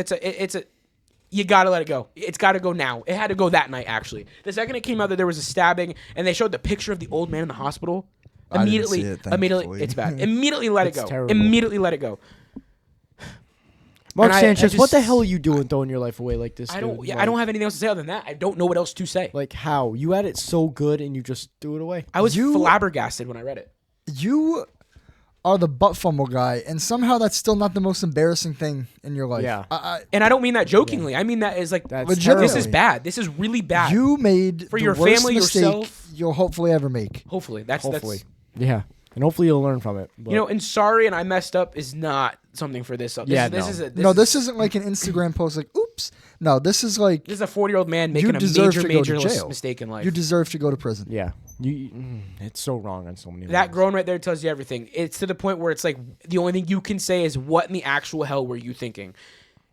You got to let it go. It's got to go now. It had to go that night, actually. The second it came out that there was a stabbing and they showed the picture of the old man in the hospital, I didn't see immediately, it, thankfully. it's bad. Immediately let it It's go. terrible. Immediately let it go. Mark And I Sanchez, what the just- hell are you doing throwing your life away like this? I don't. dude? Yeah, I Like- don't have anything else to say other than that. I don't know what else to say. Like how you had it so good and you just threw it away. I was You- flabbergasted when I read it. You are the butt fumble guy, and somehow that's still not the most embarrassing thing in your life. Yeah. And I don't mean that jokingly. I mean that as like That's Legitimately. this is bad. This is really bad. You made For the your worst family, mistake yourself. you'll hopefully ever make. Hopefully, that's Hopefully, that's yeah, and hopefully you'll learn from it. But you know. And sorry, and I messed up is not something for this. Yeah, this no. is a, This isn't like an Instagram post like, oops. No, this is like, This is a 40-year-old man making a deserve major, to go major to jail. mistake in life. you deserve to go to prison. yeah, it's so wrong on so many. That levels. groan right there tells you everything. It's to the point where it's like the only thing you can say is, what in the actual hell were you thinking?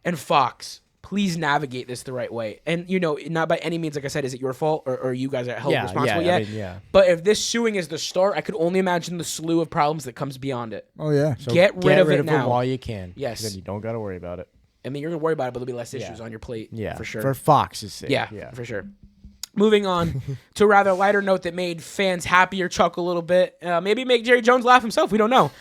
And Fox, please navigate this the right way. And, you know, not by any means, like I said, is it your fault or you guys are held Yeah, responsible yeah, I yet? mean, yeah. But if this suing is the start, I could only imagine the slew of problems that comes beyond it. Oh, yeah. So Get rid of it now. while you can. Yes. Then you don't got to worry about it. I mean, you're going to worry about it, but there'll be less issues on your plate. Yeah, For sure. For Fox's sake. Yeah, for sure. Moving on to a rather lighter note that made fans happier, chuckle a little bit. Maybe make Jerry Jones laugh himself. We don't know.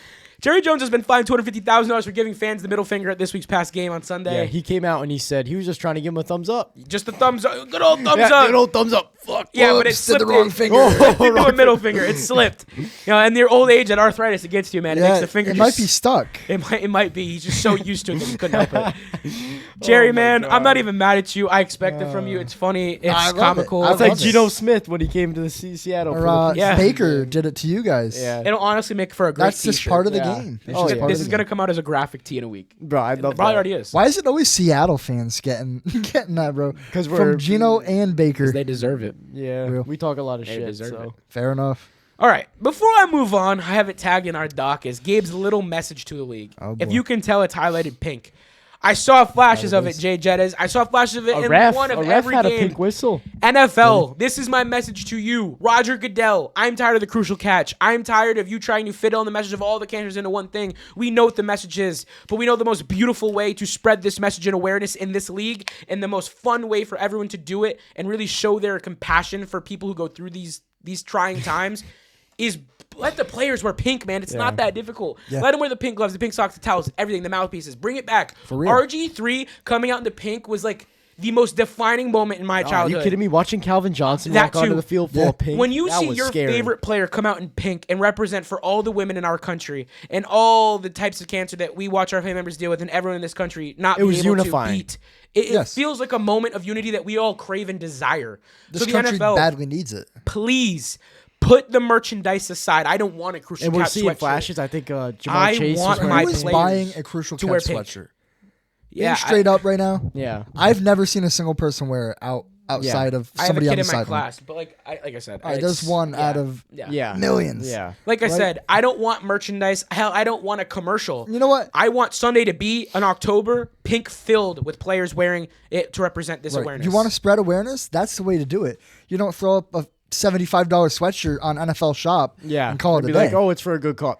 Jerry Jones has been fined $250,000 for giving fans the middle finger at this week's past game on Sunday. Yeah, he came out and he said he was just trying to give him a thumbs up. Just a thumbs up. Good old thumbs up. Good old thumbs up. Fuck. Yeah, but it Whoops, did the slipped wrong in- finger. into a middle finger. It slipped. You know, and your old age and arthritis, it gets to you, man. It makes the finger it just, might be stuck. It might be. He's just so used to it that he couldn't help it. Jerry, man, I'm not even mad at you. I expect it from you. It's funny. It's I love it. comical. I It's like love it. Geno Smith when he came to the Seattle. Or, for the Yeah. Baker did it to you guys. Yeah. It'll honestly make for a great That's just t-shirt. part of the Yeah. game. It's Oh, just yeah. part This of is the going to game. come out as a graphic tee in a week. Bro, I It love probably that. already is. Why is it always Seattle fans getting that, bro? 'Cause we're- from Gino and Baker. They deserve it. Yeah, Real. we talk a lot of They shit. deserve So. it. Fair enough. All right. Before I move on, I have it tagged in our doc as Gabe's little message to the league. Oh, If boy. you can tell, it's highlighted pink. I saw flashes Oh, of it it, is. Jay Jettas. I saw flashes of it A in ref, one of a ref every had a game. pink whistle. NFL, this is my message to you. Roger Goodell, I'm tired of the crucial catch. I'm tired of you trying to fit on the message of all the cancers into one thing. We know what the message is, but we know the most beautiful way to spread this message and awareness in this league, and the most fun way for everyone to do it and really show their compassion for people who go through these trying times is let the players wear pink, man. It's not that difficult. Yeah. Let them wear the pink gloves, the pink socks, the towels, everything, the mouthpieces. Bring it back. For real. RG3 coming out in the pink was like the most defining moment in my Are childhood. you kidding me? Watching Calvin Johnson That walk onto too. the field full Yeah. of pink. When you that see was your scary. favorite player come out in pink and represent for all the women in our country and all the types of cancer that we watch our family members deal with and everyone in this country not It be was able unifying. to beat, it Yes. feels like a moment of unity that we all crave and desire. This so the country NFL, badly needs it. please put the merchandise aside. I don't want a crucial and we're catch seeing sweatshirt. flashes. I think Jamar I Chase want was my wearing Who is players buying a crucial to wear catch pink. sweatshirt? Yeah, Being straight up right now, Yeah. I've never seen a single person wear it outside of I have a somebody on kid the in my sideline. class, but like I said, All right, there's one out of Yeah. millions. Yeah. Like I Right? said, I don't want merchandise. Hell, I don't want a commercial. You know what? I want Sunday to be an October pink filled with players wearing it to represent this Right. awareness. You want to spread awareness? That's the way to do it. You don't throw up a $75 sweatshirt on NFL Shop Yeah. and call it It'd a be day. like, oh, it's for a good cause.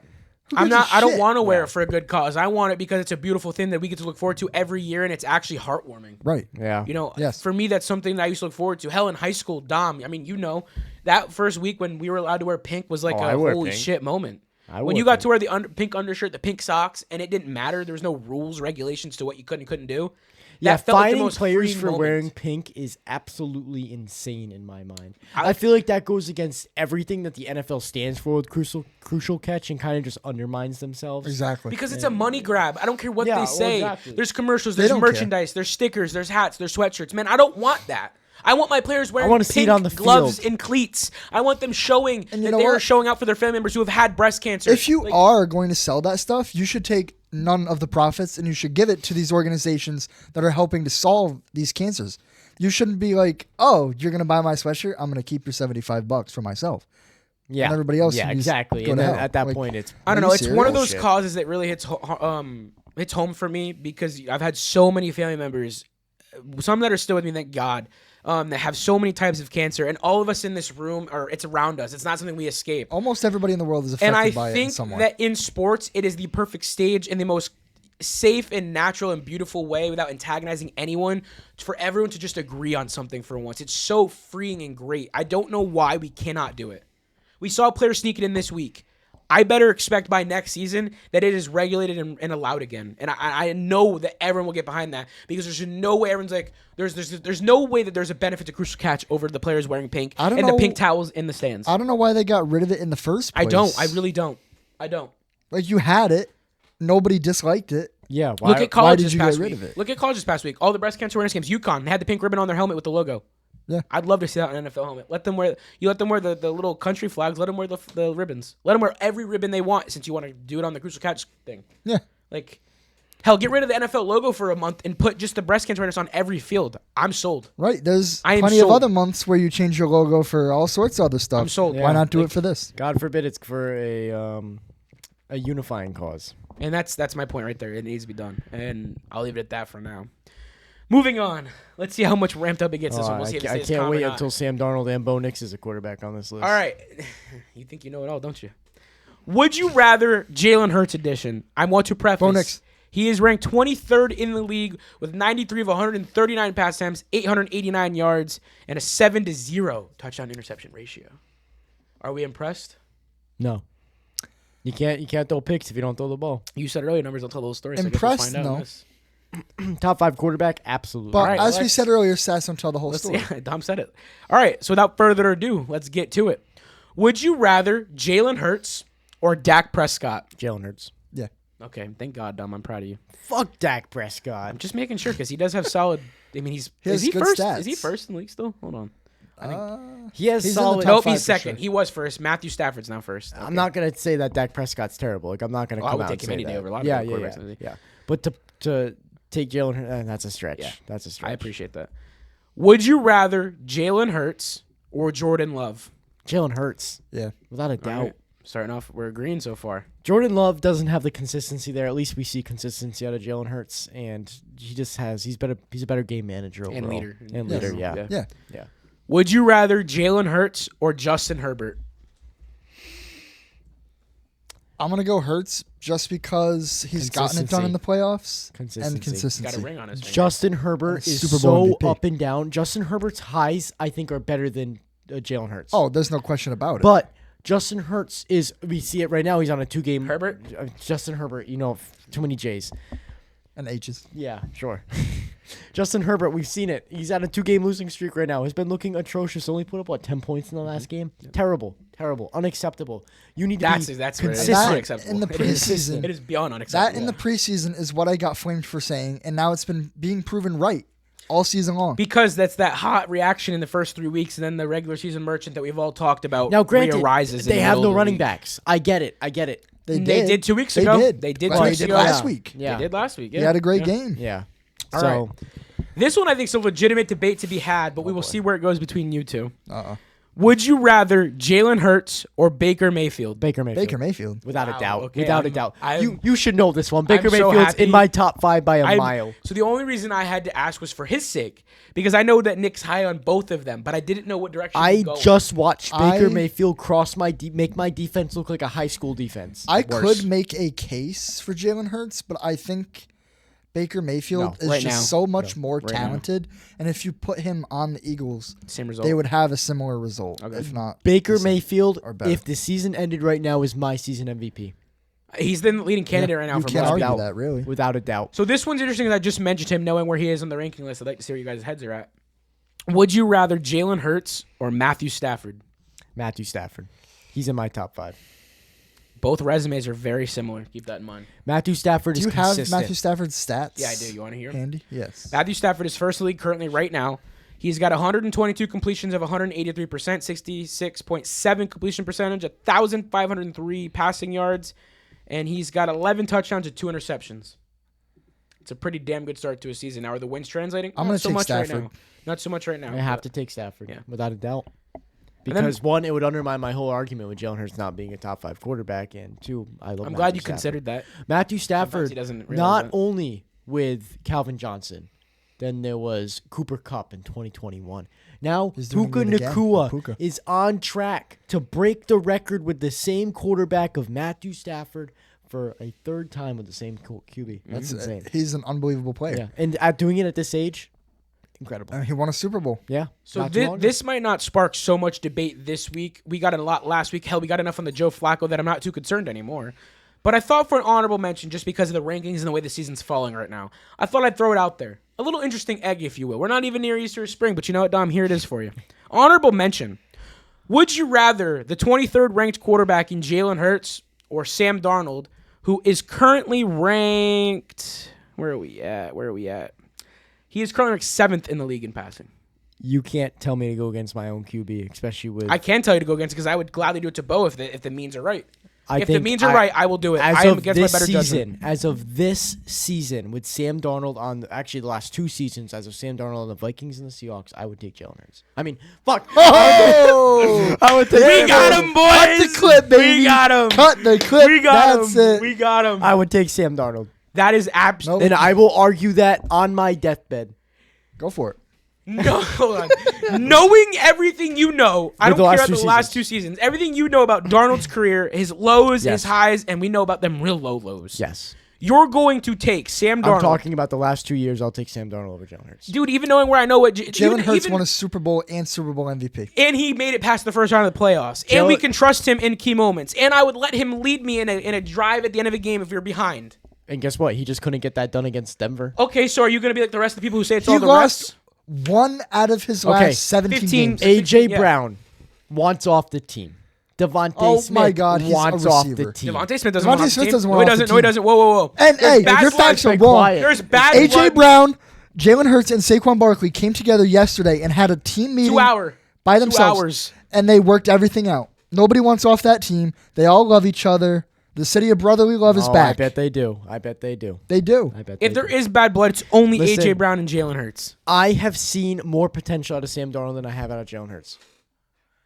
Who I'm gives a not. I don't shit? want to wear it for a good cause. I want it because it's a beautiful thing that we get to look forward to every year, and it's actually heartwarming. Right. Yeah. You know, Yes. for me, that's something that I used to look forward to. Hell, in high school, Dom. I mean, you know, that first week when we were allowed to wear pink was like I a wear holy pink. shit moment. I When wore you got pink. to wear the pink undershirt, the pink socks, and it didn't matter. There was no rules, regulations to what you could and couldn't do. Yeah, That felt like the finding most players freeing for moment. wearing pink is absolutely insane in my mind. I feel like that goes against everything that the NFL stands for with crucial catch and kind of just undermines themselves. Exactly. Because it's a money grab. I don't care what Yeah, they well, say. exactly. There's commercials, They there's don't care. merchandise, there's stickers, there's hats, there's sweatshirts. Man, I don't want that. I want my players wearing wanna see it pink on the gloves field. and cleats. I want them showing And you that know they are what? showing out for their family members who have had breast cancer. If you Like, are going to sell that stuff, you should take none of the profits and you should give it to these organizations that are helping to solve these cancers. You shouldn't be like, oh, you're going to buy my sweatshirt? I'm going to keep your $75 for myself. Yeah, And everybody else Yeah, can just exactly. go And to then hell. at that Like, point, it's I don't Are know. you It's one of those serious? causes that really hits home for me because I've had so many family members, some that are still with me, thank God, that have so many types of cancer, and all of us in this room it's around us. It's not something we escape. almost everybody in the world is affected And I by it in think some way. that in sports, it is the perfect stage and the most safe and natural and beautiful way without antagonizing anyone for everyone to just agree on something for once. It's so freeing and great. I don't know why we cannot do it. We saw players sneak it in this week. I better expect by next season that it is regulated and allowed again. And I know that everyone will get behind that because there's no way everyone's like, there's no way that there's a benefit to Crucial Catch over the players wearing pink and the pink towels in the stands. I don't know why they got rid of it in the first place. I don't. I really don't. I don't. Like, you had it. Nobody disliked it. Yeah. Look at college did this you past get rid week. of it? Look at college this past week. All the breast cancer awareness games. UConn had the pink ribbon on their helmet with the logo. Yeah. I'd love to see that on an NFL helmet. Let them wear the little country flags. Let them wear the ribbons. Let them wear every ribbon they want since you want to do it on the Crucial Catch thing. Yeah. Like, hell, get rid of the NFL logo for a month and put just the breast cancer awareness on every field. I'm sold. Right. There's I am plenty of sold. other months where you change your logo for all sorts of other stuff. I'm sold. Why not do it for this? God forbid it's for a unifying cause. And that's my point right there. It needs to be done. And I'll leave it at that for now. Moving on. Let's see how much ramped up it gets this one. We'll see if it I stays can't calm wait or not. until Sam Darnold and Bo Nix is a quarterback on this list. All right. You think you know it all, don't you? Would you rather Jalen Hurts edition? I want to preface. Bo Nix. He is ranked 23rd in the league with 93 of 139 pass attempts, 889 yards, and a 7-0 touchdown interception ratio. Are we impressed? No. You can't throw picks if you don't throw the ball. You said earlier, numbers don't tell those stories. Impressed, So I guess we'll find out in no. this. Top 5 quarterback, absolutely. But All right, as we let's- said earlier, stats don't tell the whole story. Yeah, Dom said it. All right, so without further ado, let's get to it. Would you rather Jalen Hurts or Dak Prescott? Jalen Hurts. Yeah. Okay, thank God, Dom. I'm proud of you. Fuck Dak Prescott. I'm just making sure because he does have solid. I mean, is has he good first? stats. Is he first in the league still? Hold on. He has He's in the solid. top Nope, 5 he's for second. sure. He was first. Matthew Stafford's now first. I'm not gonna say that Dak Prescott's terrible. Like I'm not gonna Oh, I come would out take and him say any day that. over a lot of yeah, other yeah, quarterbacks in the yeah, league. yeah. But to take Jalen Hurts, that's a stretch. Yeah. That's a stretch. I appreciate that. Would you rather Jalen Hurts or Jordan Love? Jalen Hurts, Yeah. without a doubt. All right, starting off, we're agreeing so far. Jordan Love doesn't have the consistency there. At least we see consistency out of Jalen Hurts, and he just has. He's a better game manager overall. And leader. And Yes. leader. Yeah. Yeah. Yeah. Would you rather Jalen Hurts or Justin Herbert? I'm going to go Hurts just because he's gotten it done in the playoffs. Consistency. And consistency. Got a ring on his finger. Justin Herbert And is Super Bowl so MVP. up and down. Justin Herbert's highs, I think, are better than Jalen Hurts. Oh, there's no question about it. But Justin Hurts is, we see it right now, he's on a 2-game. Herbert? Justin Herbert, too many J's. And H's. Yeah, sure. Justin Herbert, we've seen it. He's on a 2-game losing streak right now. He's been looking atrocious. Only put up, 10 points in the last game? Terrible. Unacceptable. You need to That's be where it is. consistent. Unacceptable. in the It is- preseason. It is beyond unacceptable. That in the preseason is what I got flamed for saying, and now it's been being proven right all season long. Because that's that hot reaction in the first 3 weeks, and then the regular season merchant that we've all talked about. Now, granted, rises. they have no running backs. I get it. They did 2 weeks ago. They did 2 They weeks did ago. last Yeah. week. Yeah. They did last week. Yeah. He had a great Yeah. game. Yeah. All so, right. This one I think is a legitimate debate to be had, but we will see where it goes between you two. Uh-uh. Would you rather Jalen Hurts or Baker Mayfield? Baker Mayfield. Baker Mayfield. Without Wow, a doubt. okay, Without a I'm- doubt. I'm- You should know this one. Baker so Mayfield's happy. in my top 5 by a mile. So the only reason I had to ask was for his sake, because I know that Nick's high on both of them, but I didn't know what direction I to go. just watched Baker I- Mayfield cross make my defense look like a high school defense. I Worse. could make a case for Jalen Hurts, but I think Baker Mayfield No, is right just now. so much more Right now. talented. And if you put him on the Eagles, Same result. they would have a similar result, Okay. if not. Baker the same. Mayfield, or better. if the season ended right now, is my season MVP. He's the leading candidate right now You for can't most argue people. that, really. Without a doubt. So this one's interesting because I just mentioned him, knowing where he is on the ranking list. I'd like to see where you guys' heads are at. Would you rather Jalen Hurts or Matthew Stafford? Matthew Stafford. He's in my top 5. Both resumes are very similar. Keep that in mind. Matthew Stafford Do is you have consistent. Matthew Stafford's stats? Yeah, I do. You want to hear? Handy? Yes. Matthew Stafford is first in the league currently right now. He's got 122 completions of 183%, 66.7 completion percentage, 1,503 passing yards, and he's got 11 touchdowns and 2 interceptions. It's a pretty damn good start to a season. Now, are the wins translating? I'm Not gonna so take much Stafford. right now. Not so much right now. I have but- to take Stafford, Yeah. without a doubt. And then- Because one, it would undermine my whole argument with Jalen Hurts not being a top 5 quarterback, and two, I love. I'm Matthew glad you Stafford. considered that. Matthew Sometimes Stafford. he doesn't realize Not that. only with Calvin Johnson, then there was Cooper Kupp in 2021. Now He's doing Puka it again. Nacua Puka. is on track to break the record with the same quarterback of Matthew Stafford for a third time with the same QB. That's insane. He's an unbelievable player. Yeah, and at doing it at this age, incredible. He won a Super Bowl. Yeah. So not too long ago. this might not spark so much debate this week. We got a lot last week. Hell, we got enough on the Joe Flacco that I'm not too concerned anymore. But I thought for an honorable mention, just because of the rankings and the way the season's falling right now, I thought I'd throw it out there. A little interesting egg, if you will. We're not even near Easter or spring, but you know what, Dom? Here it is for you. Honorable mention. Would you rather the 23rd ranked quarterback in Jalen Hurts or Sam Darnold, who is currently ranked... Where are we at? He is currently ranked 7th in the league in passing. You can't tell me to go against my own QB, especially with... I can tell you to go against it because I would gladly do it to Bo if the means are right. I If the think means are right, I will do it. As I am of against my this better season, judgment. as of this season, with Sam Darnold on actually the last 2 seasons, as of Sam Darnold on the Vikings and the Seahawks, I would take Jalen Hurts. I mean, fuck. Oh! I would take We got him, boys. Cut the clip, baby. We got him. Cut the clip. We got That's him. it. We got him. I would take Sam Darnold, That is absolutely. and I will argue that on my deathbed. Go for it. No, hold on. Knowing everything you know, I With don't the care last about the 2 last seasons. 2 seasons. Everything you know about Darnold's career, his lows, Yes. his highs, and we know about them real low lows. Yes. You're going to take Sam Darnold. I'm talking about the last 2 years. I'll take Sam Darnold over Jalen Hurts. Dude, even knowing where I know what Jalen Hurts even, won a Super Bowl and Super Bowl MVP. and he made it past the first round of the playoffs. And we Jalen- can trust him in key moments. And I would let him lead me in a drive at the end of a game if you're behind. And guess what? He just couldn't get that done against Denver. Okay, so are you going to be like the rest of the people who say it's He all the lost refs? 1 out of his Okay. last 17 15 games. AJ Yeah. Brown wants off the team. Devontae Oh Smith my God, he's a wants off the receiver. team. Devontae Smith doesn't Devontae want off Smith the team. doesn't No, want he off the doesn't. No, he team. doesn't. Whoa, whoa, whoa. And There's hey, bad your blood. facts are Stay wrong. quiet. There's bad AJ blood. Brown, Jalen Hurts, and Saquon Barkley came together yesterday and had a team meeting 2 hour. by 2 themselves. hours. And they worked everything out. Nobody wants off that team. They all love each other. The city of brotherly love is Oh, back. I bet they do. I bet they do. They do. I bet If they there do. is bad blood, it's only Listen. AJ Brown and Jalen Hurts. I have seen more potential out of Sam Darnold than I have out of Jalen Hurts.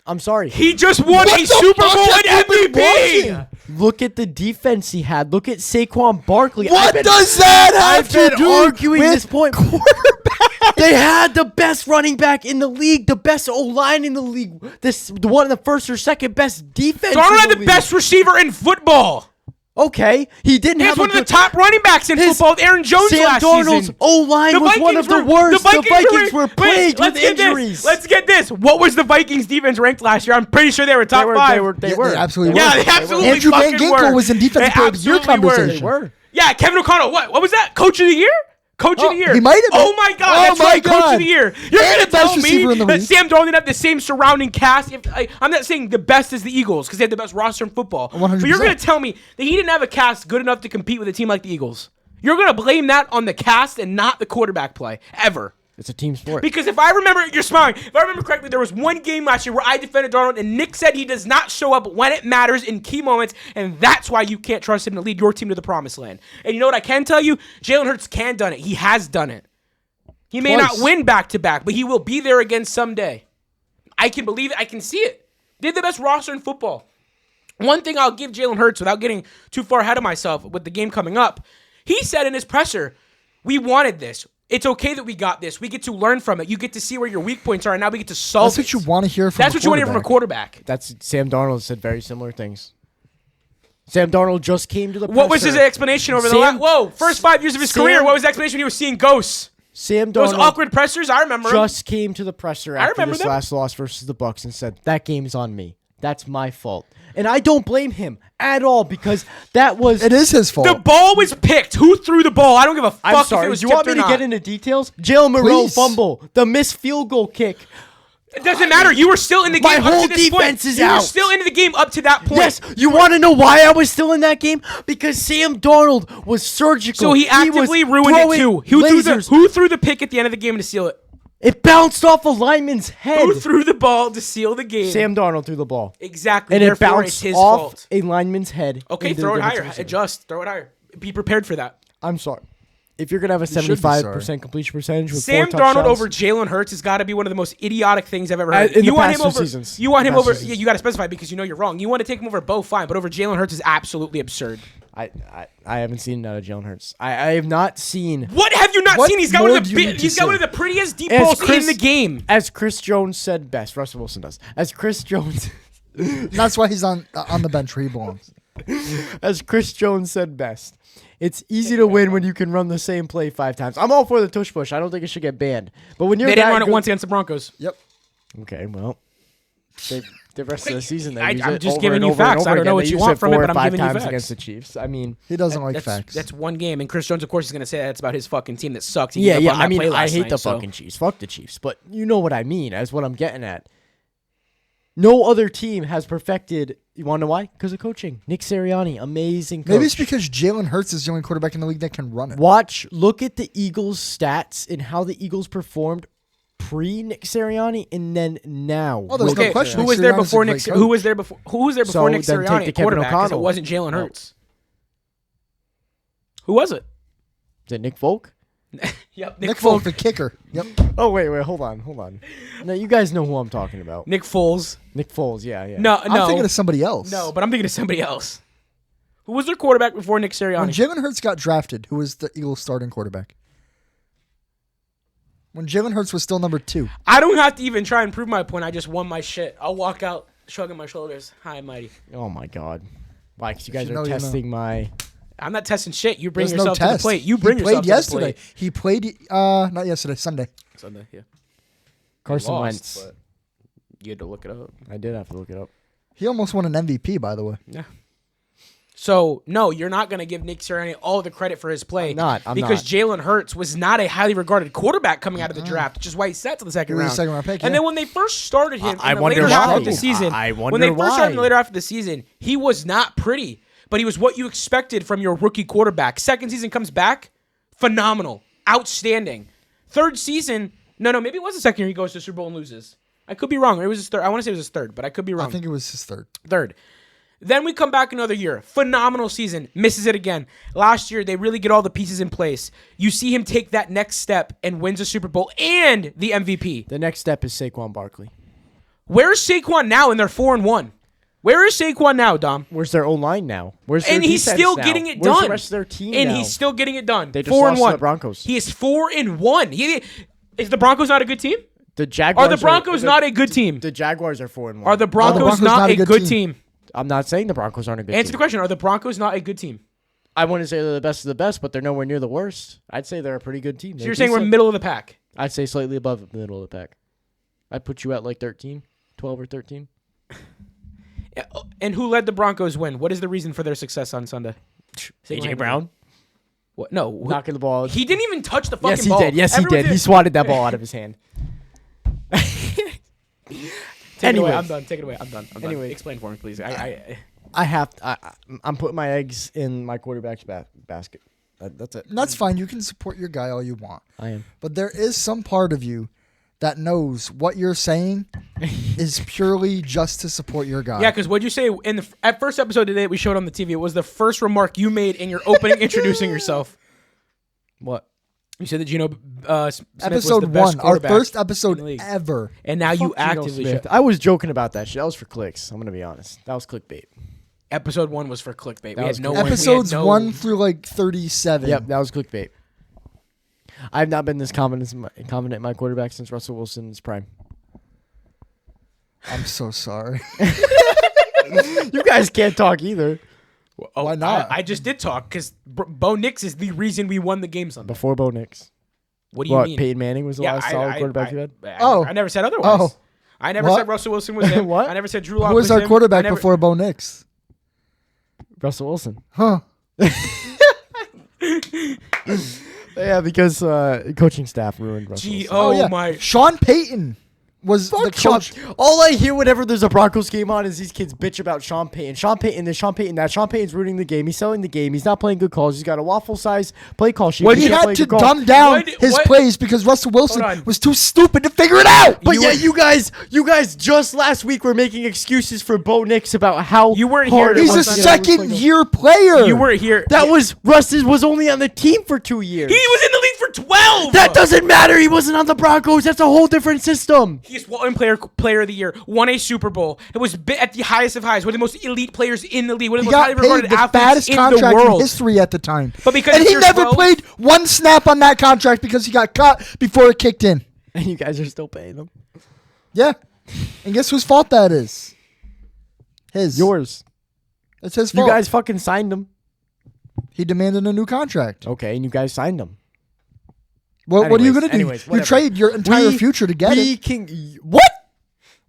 I'm sorry. He just won What a the Super fuck Bowl have and you been MVP. watching? Look at the defense he had. Look at Saquon Barkley. What does that have I've to been do arguing with this point. quarterback? They had the best running back in the league, the best O-line in the league, the one of the first or second best defense. Darnold in had the league. best receiver in football. Okay, he didn't He have was one of the good- top running backs in His- football with Aaron Jones Sam last Darnold's season. O-line was one of the worst. The Vikings were plagued with injuries. Let's get this. What was the Vikings defense ranked last year? I'm pretty sure they were top 5. They Yeah, were. they absolutely Yeah, were. they absolutely Andrew Van fucking Ginkel were. was in defensive They player of the year absolutely were. conversation. They were. Yeah, Kevin O'Connell. What was that? Coach of the year? Coach of the year. He might have been. Oh my God, Oh that's my right, Coach God. of the year. You're And gonna the best tell receiver me in the that league. Sam Darnold didn't have the same surrounding cast. I'm not saying the best as the Eagles because they have the best roster in football. 100%. But you're gonna tell me that he didn't have a cast good enough to compete with a team like the Eagles. You're gonna blame that on the cast and not the quarterback play ever. It's a team sport. Because if I remember, you're smiling. If I remember correctly, there was one game last year where I defended Darnold, and Nick said he does not show up when it matters in key moments, and that's why you can't trust him to lead your team to the promised land. And you know what I can tell you? Jalen Hurts can done it. He has done it. He may Twice. not win back-to-back, but he will be there again someday. I can believe it. I can see it. They have the best roster in football. One thing I'll give Jalen Hurts without getting too far ahead of myself with the game coming up, he said in his presser, we wanted this. It's okay that we got this. We get to learn from it. You get to see where your weak points are, and now we get to solve That's what you want to hear from That's a what you want to hear from a quarterback. That's Sam Darnold said very similar things. Sam Darnold just came to the What was his presser. explanation over the Sam- first 5 years of his Sam- career? What was the explanation? He was seeing ghosts. Sam Those Darnold awkward pressers, I remember 'em. just came to the presser after remember this them. last loss versus the Bucks and said, that game's on me. That's my fault. And I don't blame him at all because that was... It is his fault. The ball was picked. Who threw the ball? I don't give a fuck I'm if sorry. it was Do you want tipped me or to not. get into details? Jalen Moreau Please. fumble. The missed field goal kick. It doesn't matter. You were still in the My game up whole to this defense point. is You were out. still into the game up to that point. Yes, you want to know why I was still in that game? Because Sam Darnold was surgical. So he actively was ruined it throwing too. lasers. Who threw the pick at the end of the game to seal it? It bounced off a lineman's head. Who threw the ball to seal the game? Sam Darnold threw the ball. Exactly. And it Therefore, it's bounced his off fault. a lineman's head. Okay, into throw the it higher. defensive receiver. Adjust. Throw it higher. Be prepared for that. I'm sorry. If you're going to have a should be 75% completion percentage with Sam 4 Darnold touchdowns, over Jalen Hurts has got to be one of the most idiotic things I've ever heard. In the you want past him 2 over? seasons. You want him The past over? 2 seasons. Yeah, you got to specify because you know you're wrong. You want to take him over Bo, fine, but over Jalen Hurts is absolutely absurd. I haven't seen out of Jalen Hurts. I have not seen. What have you not What seen? He's got more one of do the you need to he's got one of say? the prettiest deep As balls Chris- in the game. As Chris Jones said best, Russell Wilson does. As Chris Jones. That's why he's on the bench where he belongs. As Chris Jones said best, it's easy to win when you can run the same play 5 times. I'm all for the tush push. I don't think it should get banned. But when you're They didn't run it once against the Broncos. Yep. Okay, well, the rest of the season, they I'm use it just over giving and you over and facts. over I don't know again. what They you use want it from it, 4 but or I'm 5 giving you times facts. against the Chiefs. I mean, He doesn't like That's, facts. that's one game, and Chris Jones, of course, is going to say that's about his fucking team that sucks. He yeah. gave up on I that mean, play I last hate night, the so- fucking Chiefs. Fuck the Chiefs. But you know what I mean. That's what I'm getting at. No other team has perfected. You want to know why? Because of coaching. Nick Sirianni, amazing coach. Maybe it's because Jalen Hurts is the only quarterback in the league that can run it. Look at the Eagles' stats and how the Eagles performed pre-Nick Sirianni and then now. Oh, there's Okay, no question. who was there Sirianni's a before great Nick? coach. Who was there before? Who was there before So Nick then take Sirianni the at Kevin quarterback? 'Cause it O'Connell. wasn't Jalen Oh. Hurts. Who was it? Is it Nick Folk? Yep, Nick Folk, the kicker. Yep. Oh, wait, hold on. Now, you guys know who I'm talking about. Nick Foles. Nick Foles, yeah. No, I'm thinking of somebody else. no, but I'm thinking of somebody else. Who was their quarterback before Nick When Sirianni? Jalen Hurts got drafted, who was the Eagles' starting quarterback? When Jalen Hurts was still number 2. I don't have to even try and prove my point. I just won my shit. I'll walk out shrugging my shoulders. Hi, mighty. Oh, my God. Why? 'Cause you guys you are know, you know. testing my... I'm not testing shit. You bring There's yourself no to test. the plate. You bring he yourself played to the yesterday. plate. He played not yesterday, Sunday. Sunday, yeah. Carson Lost, Wentz. but you had to look it up. I did have to look it up. He almost won an MVP, by the way. Yeah. So, no, you're not going to give Nick Sirianni all the credit for his play. I'm because not. Jalen Hurts was not a highly regarded quarterback coming out of the draft, which is why he sat to the second He was round. a second-round pick, And yeah. then when they first started him I in the wonder later half why. of the season, I when they wonder first started in the why. later half of the season, he was not pretty, but he was what you expected from your rookie quarterback. Second season comes back, phenomenal, outstanding. Third season, no, maybe it was the second year he goes to the Super Bowl and loses. I could be wrong. It was his third. I want to say it was his third, but I could be wrong. I think it was his third. Third. Then we come back another year. Phenomenal season. Misses it again. Last year, they really get all the pieces in place. You see him take that next step and wins a Super Bowl and the MVP. The next step is Saquon Barkley. Where's Saquon now? And they're 4-1. Where is Saquon now, Dom? Where's their O-line now? Where's their And he's defense still now? getting it Where's done. the rest of their team And now? he's still getting it done. They just 4-1. lost to the Broncos. He is 4-1. Is the Broncos not a good team? The Jaguars Are the Broncos not a good team? The Jaguars are 4-1. Are the Broncos not a good team? I'm not saying the Broncos aren't a good Answer team. the question. Are the Broncos not a good team? I wouldn't say they're the best of the best, but they're nowhere near the worst. I'd say they're a pretty good team. So you're saying we're middle of the pack? I'd say slightly above the middle of the pack. I'd put you at like 13, 12 or 13. Yeah, and who led the Broncos win? What is the reason for their success on Sunday? A.J. Brown? What? No. Knocking the ball. He didn't even touch the fucking Yes, he ball. did. Yes, he Everyone did. He swatted that ball out of his hand. Take it away. Anyways. I'm done. Take it away. I'm done. Anyway. Explain for me, please. I'm putting my eggs in my quarterback's basket. That's it. And that's fine. You can support your guy all you want. I am. But there is some part of you that knows what you're saying is purely just to support your guy. Yeah, because what'd you say in the at first episode today that we showed on the TV? It was the first remark you made in your opening introducing yourself. What? You said that Geno Smith was the Episode best 1, our quarterback first in the episode league. ever. And now you Fuck Geno actively Smith. show. I was joking about that shit. That was for clicks. I'm gonna be honest. That was clickbait. Episode 1 was for clickbait. We was had no clickbait. one- we had Episodes no- 1 through like 37. Yep, that was clickbait. I've not been this confident in my quarterback since Russell Wilson's prime. I'm so sorry. You guys can't talk either. Oh, Why not? I just did talk because Bo Nix is the reason we won the game Sunday. Before Bo Nix. What do you What, mean? Peyton Manning was the last solid quarterback you had? Oh. I never said otherwise. Oh. I never What? said Russell Wilson was him. What? I never said Drew Lock Who was our him. quarterback I never- before Bo Nix? Russell Wilson. Huh. Yeah, because coaching staff ruined Russell Gee, Wilson. oh, yeah. my. Sean Payton was the coach. All I hear whenever there's a Broncos game on is these kids bitch about Sean Payton. Sean Payton this, Sean Payton that. Sean Payton's ruining the game. He's selling the game. He's not playing good calls. He's got a waffle size play call sheet. Well, He's he not had playing to good calls. dumb down What- his what- plays because Russell Wilson Hold on. was too stupid to figure it out. But You yeah, were- you guys just last week were making excuses for Bo Nix about how You weren't hard here. it He's a was to get second year player. You weren't here. That was Russ was only on the team for 2 years. He was in the league for 12. That doesn't matter. He wasn't on the Broncos. That's a whole different system. He's one player of the year, won a Super Bowl. It was at the highest of highs. One of the most elite players in the league. One of He the most highly got regarded paid the athletes fattest in the contract in world. history at the time. But because and it's he year never 12 played one snap on that contract because he got cut before it kicked in. And you guys are still paying them. Yeah. And guess whose fault that is? His. Yours. It's his You fault. guys fucking signed him. He demanded a new contract. Okay, and you guys signed him. What are you going to do? Anyways, You whatever. trade your entire future to get it. What?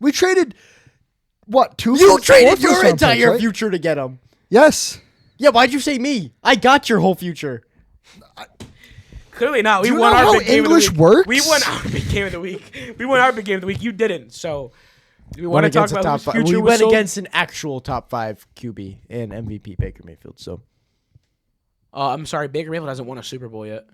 We traded, what, 2 You fourth traded your first-round picks, entire right? future to get him. Yes. Yeah, why'd you say me? I got your whole future. Clearly not. We Do you won know our how big game English of the week. works? We won our big game of the week. We won our big game of the week. You didn't. So, do we want Went to talk against a about top whose five. future We was went sold? against an actual top 5 QB and MVP Baker Mayfield. So I'm sorry, Baker Mayfield hasn't won a Super Bowl yet.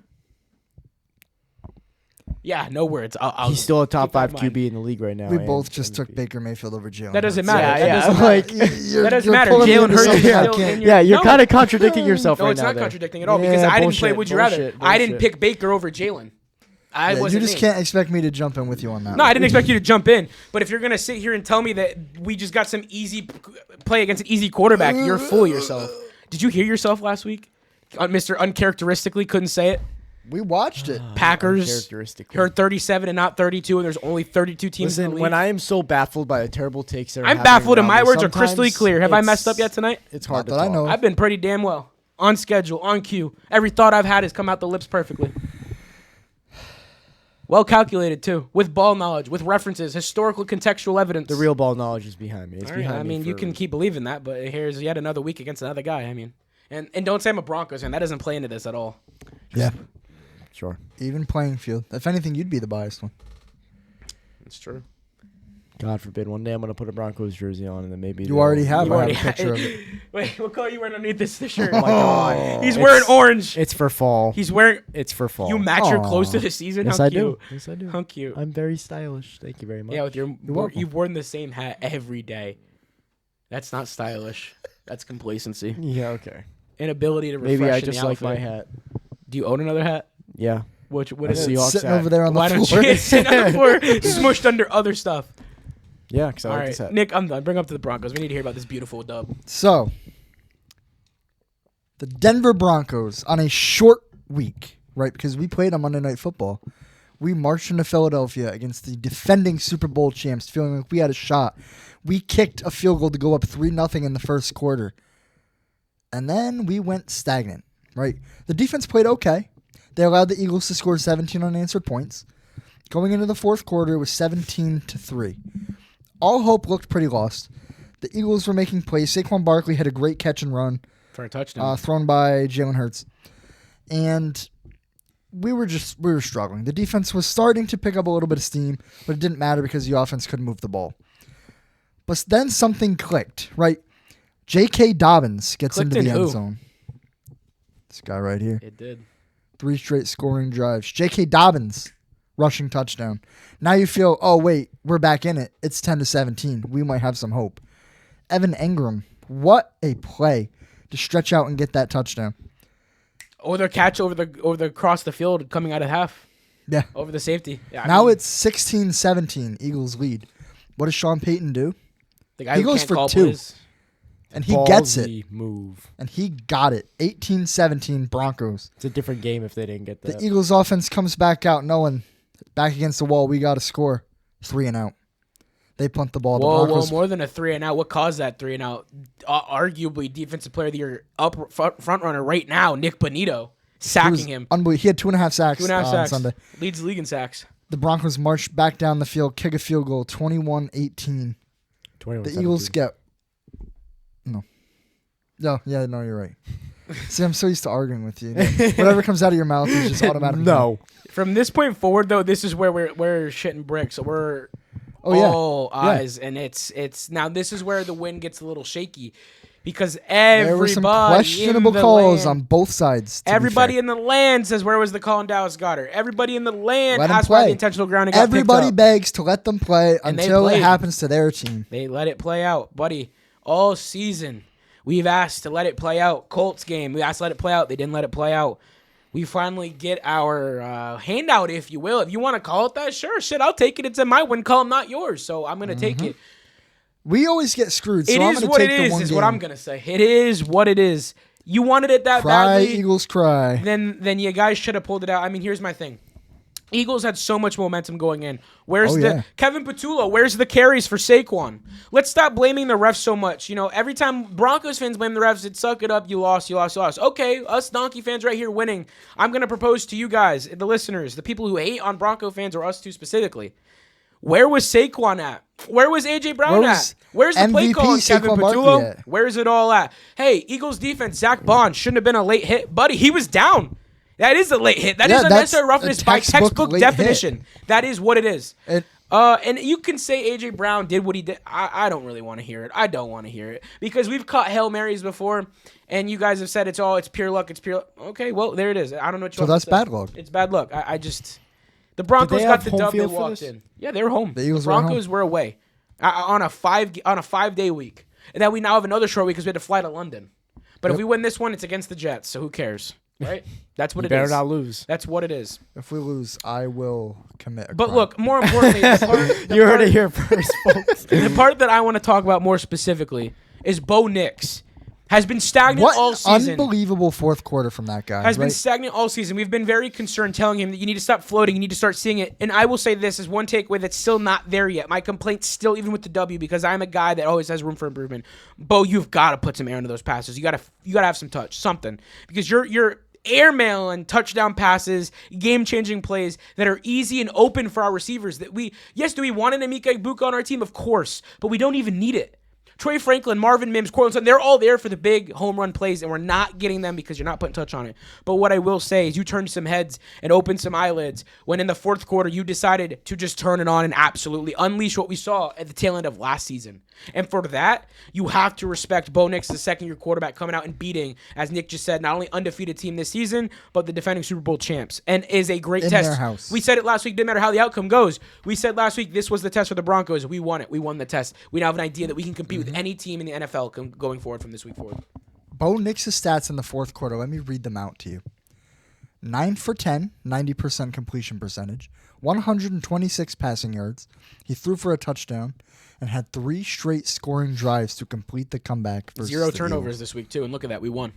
Yeah, no words. I'll he's still a top keep that 5 in mind. QB in the league right now. We and both just MVP. took Baker Mayfield over Jalen. That doesn't Hurts. matter. Yeah, That doesn't like That doesn't matter. pulling me Jalen into Hurts is something I still can't. in your. Yeah, you're No. kind of contradicting yourself No, right it's now not there. contradicting at all because I didn't play. Would you rather? I didn't pick Baker over Jalen. I Yeah, wasn't. you just me. can't expect me to jump in with you on that. No, I didn't expect you to jump in. But if you're gonna sit here and tell me that we just got some easy play against an easy quarterback, you're full of yourself. Did you hear yourself last week? Mr. Uncharacteristically couldn't say it. We watched it. Packers Uncharacteristically. heard 37 and not 32, and there's only 32 teams in Listen, the league. when I am so baffled by the terrible takes that are I'm happening baffled, and around my me, words are crystal sometimes clear. Have I messed it's- up yet tonight? It's hard Not to that I talk. know. I've been pretty damn well. On schedule, on cue. Every thought I've had has come out the lips perfectly. Well calculated, too. With ball knowledge, with references, historical contextual evidence. The real ball knowledge is behind me. It's All right, behind I me. mean, you for- can keep believing that, but here's yet another week against another guy. I mean, and don't say I'm a Broncos fan. That doesn't play into this at all. Yeah. Sure. Even playing field. If anything, you'd be the biased one. It's true. God forbid. One day I'm gonna put a Broncos jersey on, and then maybe You already have. You I have already a picture of it. Wait, what color are you wearing underneath this shirt? Oh my God. He's wearing orange. It's for fall. He's wearing. It's for fall. You match your clothes Aw. to the season. Yes, How I cute. do. Yes, I do. How cute. I'm very stylish. Thank you very much. Yeah, with your welcome. you've worn the same hat every day. That's not stylish. That's complacency. Yeah. Okay. Inability to refresh. Maybe I in the just like my outfit. hat. Do you own another hat? Yeah. What I is see it? Seahawks Sitting hat. over there on Why the don't floor. you sit on the floor, smushed under other stuff? Yeah, because I All like right, this hat. Nick, I'm done. Bring up to the Broncos. We need to hear about this beautiful dub. So, the Denver Broncos on a short week, right? Because we played on Monday Night Football. We marched into Philadelphia against the defending Super Bowl champs, feeling like we had a shot. We kicked a field goal to go up 3-0 in the first quarter. And then we went stagnant, right? The defense played okay. They allowed the Eagles to score 17 unanswered points. Going into the fourth quarter, it was 17-3. All hope looked pretty lost. The Eagles were making plays. Saquon Barkley had a great catch and run For a touchdown. thrown by Jalen Hurts. And we were struggling. The defense was starting to pick up a little bit of steam, but it didn't matter because the offense couldn't move the ball. But then something clicked, right? J.K. Dobbins gets Clicked into the in end who? zone. This guy right here. It did. 3 straight scoring drives. J.K. Dobbins, rushing touchdown. Now you feel, oh, wait, we're back in it. It's 10-17. We might have some hope. Evan Engram, what a play to stretch out and get that touchdown. Or their catch over the across the field coming out of half. Yeah. Over the safety. Yeah, Now it's 16-17, Eagles lead. What does Sean Payton do? the guy he who goes can't for call 2. plays. And he gets it. Ballsy move. And he got it. 18-17 Broncos. It's a different game if they didn't get that. The Eagles offense comes back out knowing back against the wall, we got to score 3 and out. They punt the ball. The Whoa, Broncos, more than a 3 and out. What caused that 3 and out? Arguably defensive player of the year front runner right now, Nick Bonito, sacking him. Unbelievable. He had 2.5 sacks, 2.5 on sacks. Sunday. Leads the league in sacks. The Broncos marched back down the field, kick a field goal, 21-18. 21-17. The Eagles get... No. No, you're right. See, I'm so used to arguing with you. Whatever comes out of your mouth is just automatic. No. From this point forward, though, this is where we're shitting bricks. So we're all eyes, and it's now this is where the win gets a little shaky because There were some questionable calls on both sides. Everybody in the land says, "Where was the call on Dallas Goedert?" Everybody in the land Let 'em asked why play. the intentional grounding got Everybody picked up. begs to let them play And they until it played. happens to their team. They let it play out, buddy. All season, we've asked to let it play out. Colts game, we asked to let it play out. They didn't let it play out. We finally get our handout, if you will. If you want to call it that, sure. Shit, I'll take it. It's in my win column, not yours. So I'm going to take it. We always get screwed. So It I'm is gonna what take it the is, one is game. what I'm going to say. It is what it is. You wanted it that Cry, badly. Eagles cry. Then you guys should have pulled it out. I mean, here's my thing. Eagles had so much momentum going in. Where's the yeah. Kevin Patullo? Where's the carries for Saquon? Let's stop blaming the refs so much. You know, every time Broncos fans blame the refs, it's suck it up, you lost. Okay, us Donkey fans right here winning. I'm going to propose to you guys, the listeners, the people who hate on Bronco fans, or us two specifically. Where was Saquon at? Where was A.J. Brown at? Where's the play MVP call on Kevin Saquon Barkley Patullo? at? Where's it all at? Hey, Eagles defense, Zach Bond shouldn't have been a late hit. Buddy, he was down. That is a late hit. That is unnecessary roughness by textbook definition. That is what it is. And you can say A.J. Brown did what he did. I don't really want to hear it. I don't want to hear it. Because we've caught Hail Marys before, and you guys have said it's pure luck. It's pure luck. Okay, well, there it is. I don't know what you want to say. So that's bad luck. It's bad luck. I just... The Broncos got the dub. They walked in. Yeah, they were home. The Eagles Broncos were away on a 5-day week, and then we now have another short week because we had to fly to London. But if we win this one, it's against the Jets. So who cares, right? That's what it is. Better not lose. That's what it is. If we lose, I will commit a But crime. look, more importantly, You heard it here first, folks. the part that I want to talk about more specifically is Bo Nix. Has been stagnant What all season. unbelievable fourth quarter from that guy. Has been stagnant all season. We've been very concerned telling him that you need to stop floating. You need to start seeing it. And I will say this is one takeaway that's still not there yet. My complaint still, even with the W, because I'm a guy that always has room for improvement. Bo, you've got to put some air into those passes. You got to have some touch, something. Because you're airmailing touchdown passes, game-changing plays that are easy and open for our receivers. Do we want an Emeka Egbuka on our team? Of course. But we don't even need it. Troy Franklin, Marvin Mims, Cortland Sutton, they're all there for the big home run plays, and we're not getting them because you're not putting touch on it. But what I will say is you turned some heads and opened some eyelids when in the fourth quarter you decided to just turn it on and absolutely unleash what we saw at the tail end of last season. And for that, you have to respect Bo Nix, the second-year quarterback, coming out and beating, as Nick just said, not only undefeated team this season, but the defending Super Bowl champs, and is a great in test. their house. We said it last week, didn't matter how the outcome goes. We said last week this was the test for the Broncos. We won it. We won the test. We now have an idea that we can compete with any team in the NFL going forward from this week forward. Bo Nix's stats in the fourth quarter, let me read them out to you. 9 for 10, 90% completion percentage, 126 passing yards. He threw for a touchdown and had 3 straight scoring drives to complete the comeback. 0 turnovers this week, too. And look at that. We won.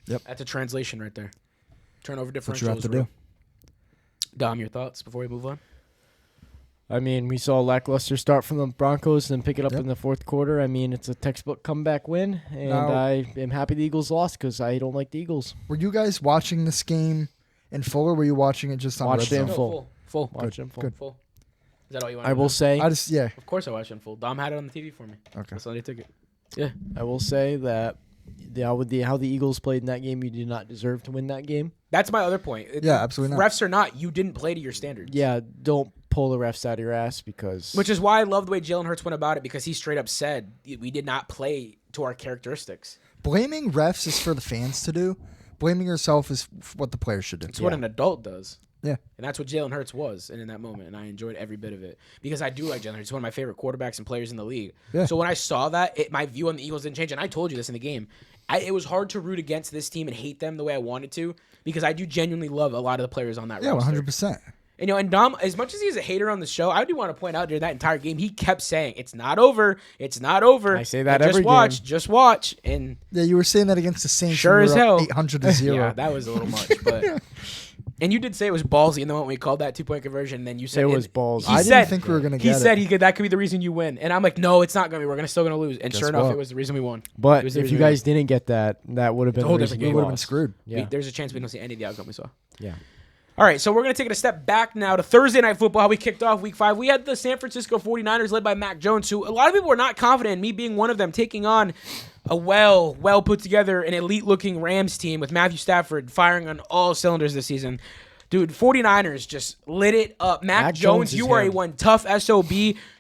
Yep. That's a translation right there. Turnover differential. What you have to do. Dom, your thoughts before we move on? I mean, we saw a lackluster start from the Broncos and pick it up in the fourth quarter. I mean, it's a textbook comeback win, and I am happy the Eagles lost because I don't like the Eagles. Were you guys watching this game in full, or were you watching it just on Watched Red it in Zone? full. Full. Watch them full. Full. Is that all you want? I will say, Of course I watched it in full. Dom had it on the TV for me. Okay. That's why they took it. Yeah. I will say that how the Eagles played in that game, you did not deserve to win that game. That's my other point. Yeah, absolutely not. Refs or not, you didn't play to your standards. Yeah, don't pull the refs out of your ass because... Which is why I love the way Jalen Hurts went about it, because he straight up said we did not play to our characteristics. Blaming refs is for the fans to do. Blaming yourself is what the players should do. It's what an adult does. Yeah. And that's what Jalen Hurts was in that moment, and I enjoyed every bit of it because I do like Jalen Hurts. He's one of my favorite quarterbacks and players in the league. Yeah. So when I saw that, my view on the Eagles didn't change, and I told you this in the game. It was hard to root against this team and hate them the way I wanted to because I do genuinely love a lot of the players on that roster. 100%. And Dom, as much as he's a hater on the show, I do want to point out during that entire game, he kept saying, "It's not over. It's not over." I say that just every watch, game. Just watch. And Yeah, you were saying that against the Saints. Sure and as we were up hell. 800-0. yeah, that was a little much, but. And you did say it was ballsy in the moment we called that 2-point conversion. And then you said It was ballsy. I didn't think we were gonna He get said it. that could be the reason you win, and I'm like, no, it's not gonna be. We're still gonna lose. And Guess sure enough, what? it was the reason we won. But was the if reason you we guys didn't get that, that would have been a whole the reason different you game. We would have been lost. screwed. Yeah. There's a chance we don't see any of the outcome we saw. Yeah. All right, so we're going to take it a step back now to Thursday Night Football, how we kicked off Week 5. We had the San Francisco 49ers led by Mac Jones, who a lot of people were not confident in, me being one of them, taking on a well put together and elite-looking Rams team with Matthew Stafford firing on all cylinders this season. Dude, 49ers just lit it up. Mac Jones, you were a one tough SOB.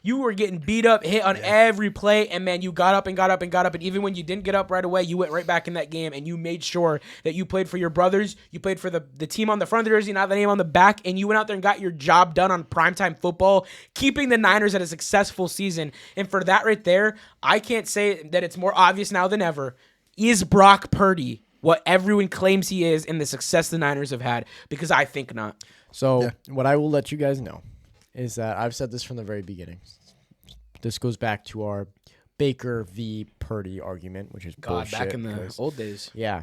You were getting beat up, hit on every play, and man, you got up. And even when you didn't get up right away, you went right back in that game, and you made sure that you played for your brothers. You played for the team on the front of the jersey, not the name on the back, and you went out there and got your job done on primetime football, keeping the Niners at a successful season. And for that right there, I can't say that it's more obvious now than ever. Is Brock Purdy what everyone claims he is in the success the Niners have had? Because I think not. So what I will let you guys know is that I've said this from the very beginning. This goes back to our Baker v. Purdy argument, which is bullshit. Back in the old days. Yeah.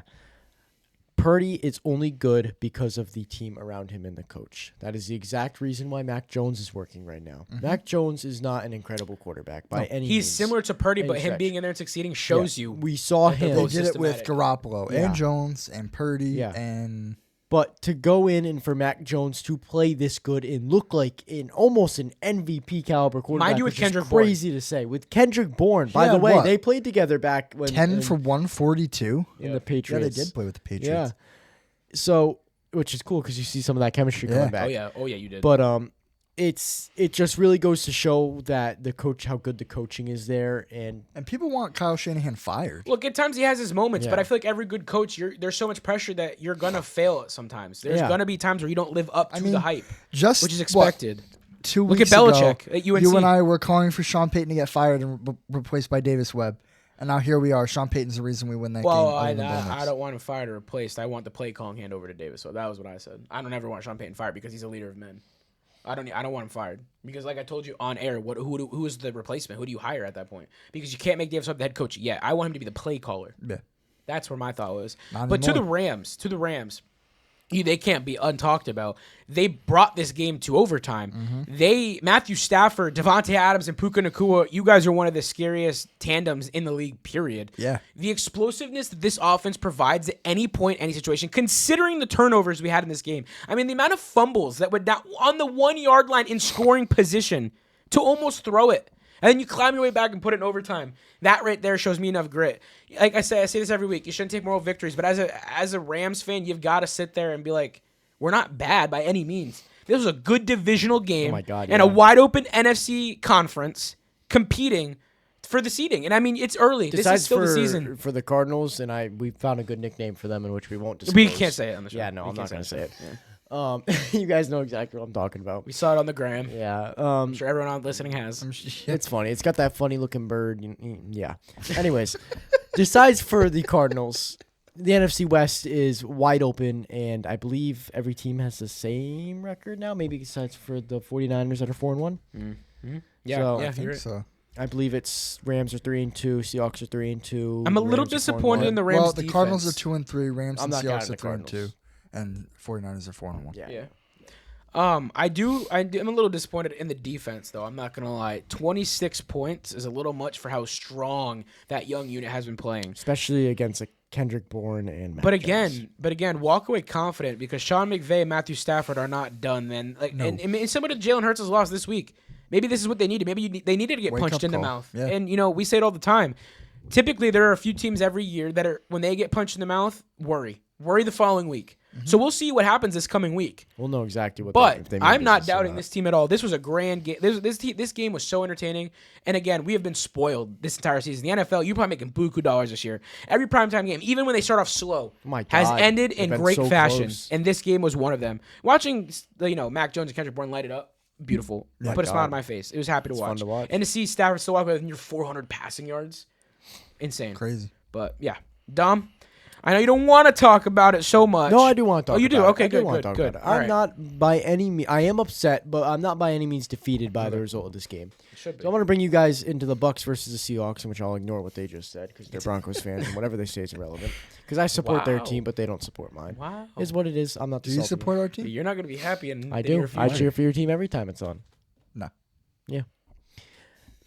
Purdy is only good because of the team around him and the coach. That is the exact reason why Mac Jones is working right now. Mac Jones is not an incredible quarterback by any means. He's similar to Purdy, but him stretch. being in there and succeeding shows you. We saw that they're him. They both did it with systematic. Garoppolo and Jones and Purdy and. But to go in and for Mac Jones to play this good and look like almost an MVP caliber quarterback, Mind you, with which is Kendrick Bourne. crazy to say. With Kendrick Bourne, by Yeah, the way, what? they played together back when 10 for 142 in the Yeah, Patriots. they did play with the Patriots. Yeah. So, which is cool because you see some of that chemistry coming back. Oh yeah, you did. But it just really goes to show that how good the coaching is there, and people want Kyle Shanahan fired. Look, at times he has his moments, but Yeah. I feel like every good coach, there's so much pressure that you're gonna fail sometimes. There's gonna be times where you don't live up to the hype, Just which is expected. What, 2 Look weeks at Belichick ago, at UNC. you and I were calling for Sean Payton to get fired and replaced by Davis Webb, and now here we are. Sean Payton's the reason we win that Well, game. other than Bo I Nix. don't want him fired or replaced. I want the play calling hand over to Davis. So that was what I said. I don't ever want Sean Payton fired because he's a leader of men. I don't want him fired because, like I told you on air, who is the replacement? Who do you hire at that point? Because you can't make Davis Webb the head coach yet. I want him to be the play caller. Yeah. That's where my thought was. Not But to the anymore. Rams, they can't be untalked about. They brought this game to overtime. Matthew Stafford, Devontae Adams, and Puka Nacua, you guys are one of the scariest tandems in the league, period. Yeah. The explosiveness that this offense provides at any point, any situation, considering the turnovers we had in this game. I mean, the amount of fumbles that would not on the 1 yard line in scoring position to almost throw it. And then you climb your way back and put it in overtime. That right there shows me enough grit. Like I say this every week. You shouldn't take moral victories, but as a Rams fan, you've got to sit there and be like, we're not bad by any means. This was a good divisional game Oh my God, and a yeah. wide open NFC conference competing for the seeding. And I mean, it's early. This is still the season. for the Cardinals, and we found a good nickname for them in which we won't disclose. We can't say it on the show. Yeah, no, We I'm can't not going to say it. Yeah. You guys know exactly what I'm talking about. We saw it on the gram. Yeah. I'm sure everyone on listening has. It's funny. It's got that funny looking bird. Yeah. Anyways, besides for the Cardinals, the NFC West is wide open, and I believe every team has the same record now, maybe besides for the 49ers that are 4-1. Yeah, So- I yeah, think you're right. so. I believe it's Rams are 3-2, Seahawks are 3-2. I'm a little Rams are disappointed 4-1. in the Rams Well, the Cardinals are defense. 2-3, Rams I'm and not Seahawks counting are the 3-2, Cardinals. and 49ers are 4-1. Yeah. I'm a little disappointed in the defense, though. I'm not gonna lie. 26 points is a little much for how strong that young unit has been playing. Especially against a Kendrick Bourne and Mac But Jones. again, walk away confident because Sean McVay and Matthew Stafford are not done. Then, and similar to Jalen Hurts' loss this week. Maybe this is what they needed. Maybe they needed to get Wake punched up in the call. mouth. Yeah. And we say it all the time. Typically, there are a few teams every year that are when they get punched in the mouth, worry the following week. So we'll see what happens this coming week. We'll know exactly what. But if they made I'm not business or doubting this team at all. This was a grand game. This game was so entertaining. And again, we have been spoiled this entire season. The NFL, you're probably making buku dollars this year. Every primetime game, even when they start off slow, My has God, ended they've in been great so fashion. close. And this game was one of them. Watching, Mac Jones and Kendrick Bourne light it up, beautiful. My Put a smile God. on my face. It was happy to watch. fun to watch. And to see Stafford still walk with near 400 passing yards, insane. Crazy. But yeah, Dom, I know you don't want to talk about it so much. No, I do want to talk. Oh, you do? about it. Okay, I do good, wanna good, talk good. about it. All I'm right. not by any means. I am upset, but I'm not by any means defeated by the result of this game. Should be. So I want to bring you guys into the Bucks versus the Seahawks, in which I'll ignore what they just said because they're Broncos fans and whatever they say is irrelevant. Because I support their Wow. team, but they don't support mine. Wow. Is what it is. I'm not. Do you salty. support our team? You're not going to be happy in I the do. near I future. cheer for your team every time it's on. No. Yeah.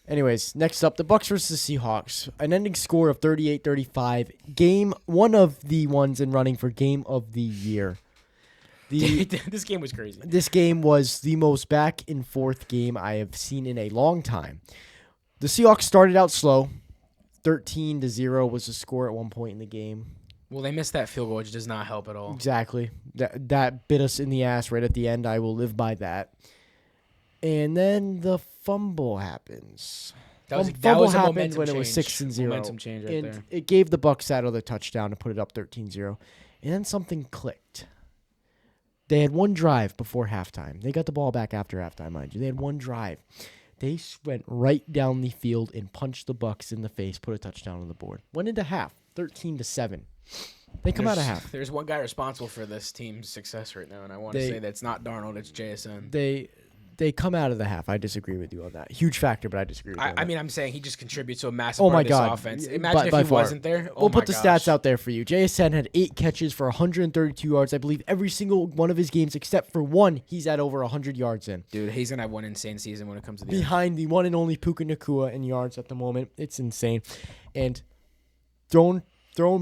Anyways, next up, the Bucks versus the Seahawks. An ending score of 38-35. Game, one of the ones in running for game of the year. This game was crazy. This game was the most back and forth game I have seen in a long time. The Seahawks started out slow. 13-0 was the score at one point in the game. Well, they missed that field goal, which does not help at all. Exactly. That bit us in the ass right at the end. I will live by that. And then the fumble happens. That was Fumble a happened momentum when it was change. 6-0. Momentum change right and there. it gave the Bucks that other touchdown to put it up 13-0. And then something clicked. They had one drive before halftime. They got the ball back after halftime, mind you. They had one drive. They went right down the field and punched the Bucks in the face, put a touchdown on the board. Went into half, 13-7. They come out of half. There's one guy responsible for this team's success right now, and I want to say that's not Darnold, it's JSN. They come out of the half. I disagree with you on that. Huge factor, but I disagree with you on I that. mean, I'm saying he just contributes to a massive Oh part my of this God. offense. By- Imagine by if he far. wasn't there. Oh We'll my put the gosh. stats out there for you. JSN had 8 catches for 132 yards. I believe every single one of his games, except for one, he's at over 100 yards in. Dude, he's going to have one insane season when it comes to the Behind the one and only Puka Nacua in yards at the moment. It's insane. And thrown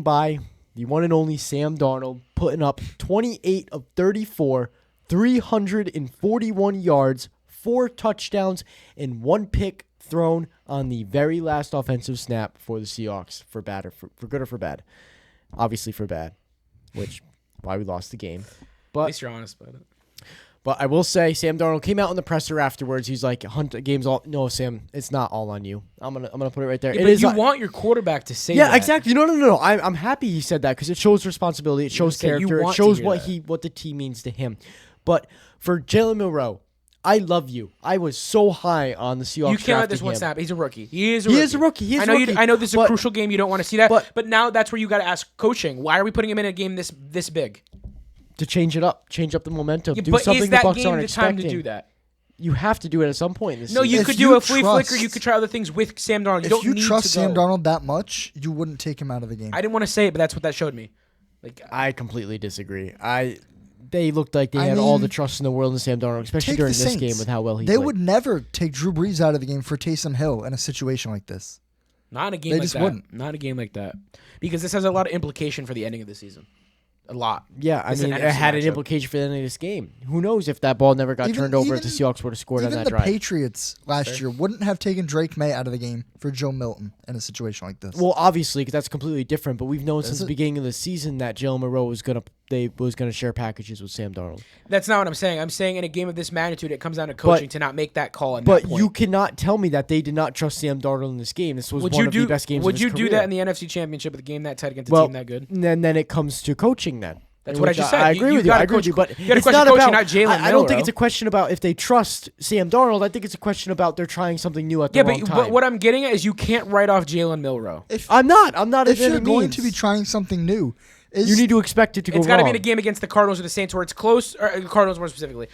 by the one and only Sam Darnold, putting up 28 of 34, 341 yards, 4 touchdowns, and 1 pick thrown on the very last offensive snap for the Seahawks. For bad or for good or for bad? Obviously for bad, which why we lost the game. At But least you're honest about it. But I will say, Sam Darnold came out in the presser afterwards. He's like, "Hunt game's all." No, Sam, it's not all on you. I'm gonna put it right there. Yeah, It but is. you want your quarterback to say Yeah, that. exactly. No. I'm happy he said that because it shows responsibility. It shows say you character. It want to shows hear what that. what the team means to him. But for Jalen Milroe, I love you. I was so high on the Seahawks. You can't let this drafting one him. snap. He's a rookie. He is a rookie. He is I know a rookie. I know this is a But- crucial game. You don't want to see that. but- But now that's where you got to ask coaching. Why are we putting him in a game this big? To change it up, change up the momentum. Yeah, do but something is that the Bucs game aren't the time to expecting. do that? You have to do it at some point in this No, season. you If could you do a flea trust- flicker. You could try other things with Sam Darnold. You If don't you need trust to Sam go. Darnold that much, you wouldn't take him out of the game. I didn't want to say it, but that's what that showed me. Like, I completely disagree. They looked like they I had all the mean, trust in the world in Sam Darnold, especially Take during the this Saints. game with how well he They played. would never take Drew Brees out of the game for Taysom Hill in a situation like this. not in a game They like just that. wouldn't. Not a game like that. Because this has a lot of implication for the ending of the season. A lot. Yeah, I This is mean, an it NFC had an matchup. implication for the end of this game. Who knows if that ball never got Even- turned over if the even- Seahawks would have scored on Even that the drive. Patriots last Fair. year wouldn't have taken Drake May out of the game for Joe Milton in a situation like this. Well, obviously, because that's completely different. But we've known since the it? beginning of the season that Jalen Monroe was gonna share packages with Sam Darnold. That's not what I'm saying. I'm saying in a game of this magnitude, it comes down to coaching to not make that call. But you cannot tell me that they did not trust Sam Darnold in this game. This was would one you of do? the best games. Would of you his do career. that in the NFC Championship with a game that tight against a Well, team that good? And then it comes to coaching. That's In what I which just said. I You- agree you with you. gotta I agree with coach- you. But you gotta it's question not coaching, about. not Jalen I don't think Milroe. it's a question about if they trust Sam Darnold. I think it's a question about they're trying something new at the Yeah, wrong but time. what I'm getting at is you can't write off Jalen Milroe. I'm not. I'm not. if at any you're going means. to be trying something new, you need to expect it to go It's wrong. got to be in a game against the Cardinals or the Saints where it's close, or the Cardinals more specifically.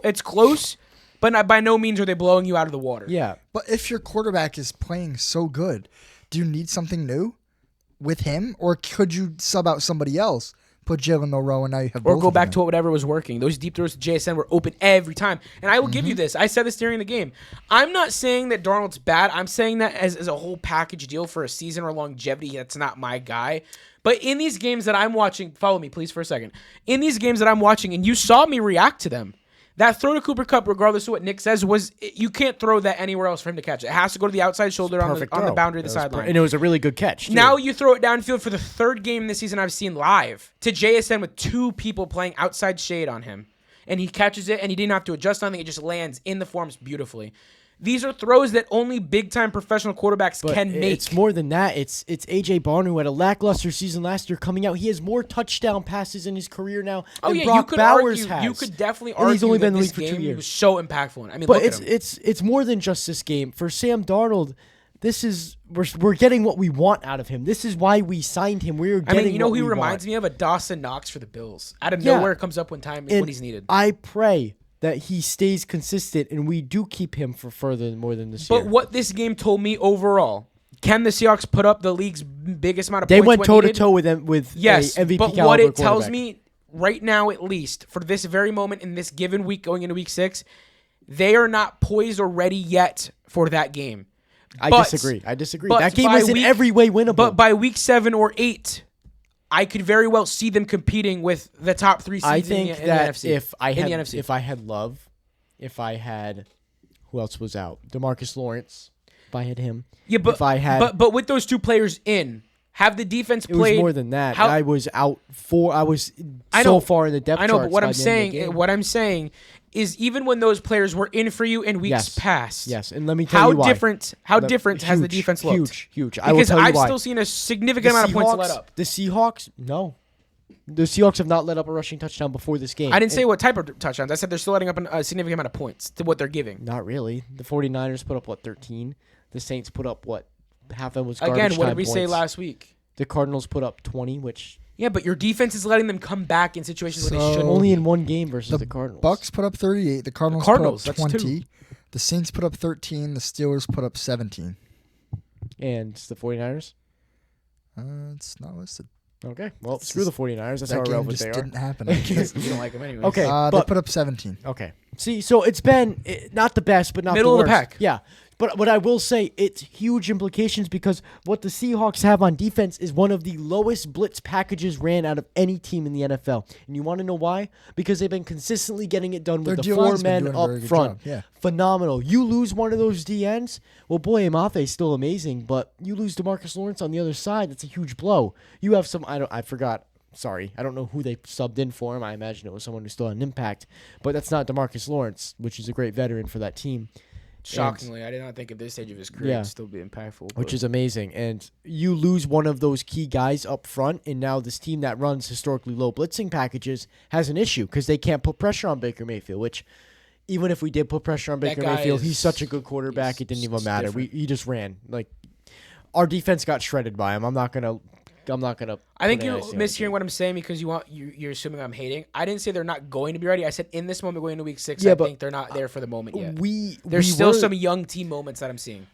It's close, but not, by no means are they blowing you out of the water. Yeah. But if your quarterback is playing so good, do you need something new with him, or could you sub out somebody else, put Jalen Milroe, and now you have Or both go of back them? to whatever was working. Those deep throws to JSN were open every time. And I will give you this. I said this during the game. I'm not saying that Darnold's bad. I'm saying that as a whole package deal for a season or longevity, that's not my guy. But in these games that I'm watching, follow me please for a second. In these games that I'm watching, and you saw me react to them, that throw to Cooper Kupp, regardless of what Nick says, you can't throw that anywhere else for him to catch it. It has to go to the outside shoulder on the Perfect boundary of throw. the sideline. And it was a really good catch. too. Now you throw it downfield for the third game this season I've seen live to JSN with 2 people playing outside shade on him. And he catches it, and he didn't have to adjust anything. It just lands in the forms beautifully. These are throws that only big-time professional quarterbacks But can make. It's more than that. It's AJ Barner who had a lackluster season last year coming out. He has more touchdown passes in his career now than you Brock could Bowers argue, has. you could definitely And argue he's only that been in the this league for 2 game years. was so impactful. I mean, But look at him. it's more than just this game. For Sam Darnold, this is we're getting what we want out of him. This is why we signed him. We're I getting mean, you know what who he we reminds want. me of? A Dawson Knox for the Bills. Out of Yeah. nowhere, comes up when And when he's needed. I pray that he stays consistent and we do keep him for more than this But year. what this game told me overall, can the Seahawks put up the league's biggest amount of They points went when toe to needed? toe with them with Yes, a MVP but caliber what it tells quarterback. me right now, at least for this very moment in this given week going into week 6, they are not poised or ready yet for that game. I But- disagree. but That game by was in week- every way winnable. But by week 7 or 8, I could very well see them competing with the top 3 seeds I in think the that NFC. if I in had the NFC. if I had Love, if I had who else was out? DeMarcus Lawrence. If I had him. yeah, but if I had but with those 2 players in, have the defense it played was more than that. how- I was out I was I so know, far in the depth I know, charts but what by I'm the end of the saying, game. what I'm saying is, even when those players were in for you in weeks Yes. past, Yes, and let me tell how you why. different has the defense looked? Huge. I will Because tell you I've why. still seen a significant amount of points let up. The Seahawks, no. The Seahawks have not let up a rushing touchdown before this game. I didn't say what type of touchdowns. I said they're still letting up a significant amount of points to what they're giving. Not really. The 49ers put up, 13? The Saints put up, half of them was garbage Again, what time did we say points. last week? The Cardinals put up 20, which Yeah, but your defense is letting them come back in situations where they So- shouldn't. Only in one game versus the Cardinals. Bucks put up 38. The Cardinals, Cardinals, put up that's 20. The Saints put up 13. The Steelers put up 17. And it's the 49ers? It's not listed. Okay. Well, It's screw the just- 49ers. That's That how game relevant just they are. didn't happen. I guess. You don't like them anyway. Okay. They but put up 17. Okay. See, so it's been not the best, but not Middle the of the worst. pack. Yeah. But what I will say, it's huge implications because what the Seahawks have on defense is one of the lowest blitz packages ran out of any team in the NFL. And you want to know why? Because they've been consistently getting it done with Their the D-line's 4 been men doing a very up good front. job, yeah. Phenomenal. You lose one of those DNs, well, boy, Amathe's still amazing, but you lose DeMarcus Lawrence on the other side, that's a huge blow. You have some, I forgot. Sorry, I don't know who they subbed in for him. I imagine it was someone who still had an impact, but that's not DeMarcus Lawrence, which is a great veteran for that team. Shockingly, I did not think at this stage of his career Yeah. it'd still be impactful. Which but- is amazing. And you lose one of those key guys up front, and now this team that runs historically low blitzing packages has an issue because they can't put pressure on Baker Mayfield, which even if we did put pressure on That Baker guy Mayfield, is- he's such a good quarterback, it didn't even it's matter. different. He just ran. Like, our defense got shredded by him. I'm not gonna I think put you're an icing on the mishearing cake. what I'm saying because you're assuming I'm hating. I didn't say they're not going to be ready. I said in this moment going into week 6, Yeah, I but think they're not there for the moment yet. we There's still were- some young team moments that I'm seeing.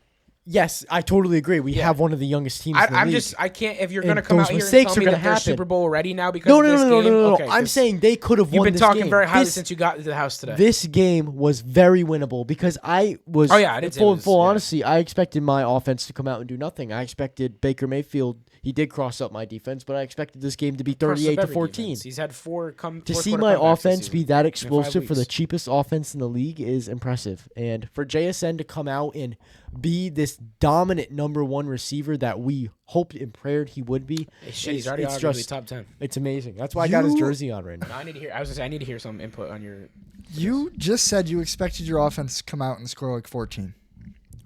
Yes, I totally agree. We have one of the youngest teams in the I'm league. just I can't if you're And gonna come those out here and mistakes tell are me gonna that they're happen. Super Bowl ready now because no, of no, this no, no, game. no, no, Okay, no. I'm 'cause saying they could have you've won been this talking game. very highly This- since you got into the house today. This game was very winnable because I was. Oh, yeah, I didn't say it full was- full yeah. honesty, I expected my offense to come out and do nothing. I expected Baker Mayfield. He did cross up my defense, but I expected this game to be Crossed up 38 to every 14. defense. He's had four To see quarter my comebacks this offense season be that in 5 explosive for the weeks. cheapest offense in the league is impressive. And for JSN to come out and be this dominant number 1 receiver that we hoped and prayed he would be, Shit, he's already it's arguably just- top 10. it's amazing. That's why I got his You- jersey on right now. No, I need to hear. I was gonna say I need to hear some input on your. You just said you expected your offense to come out and score like 14.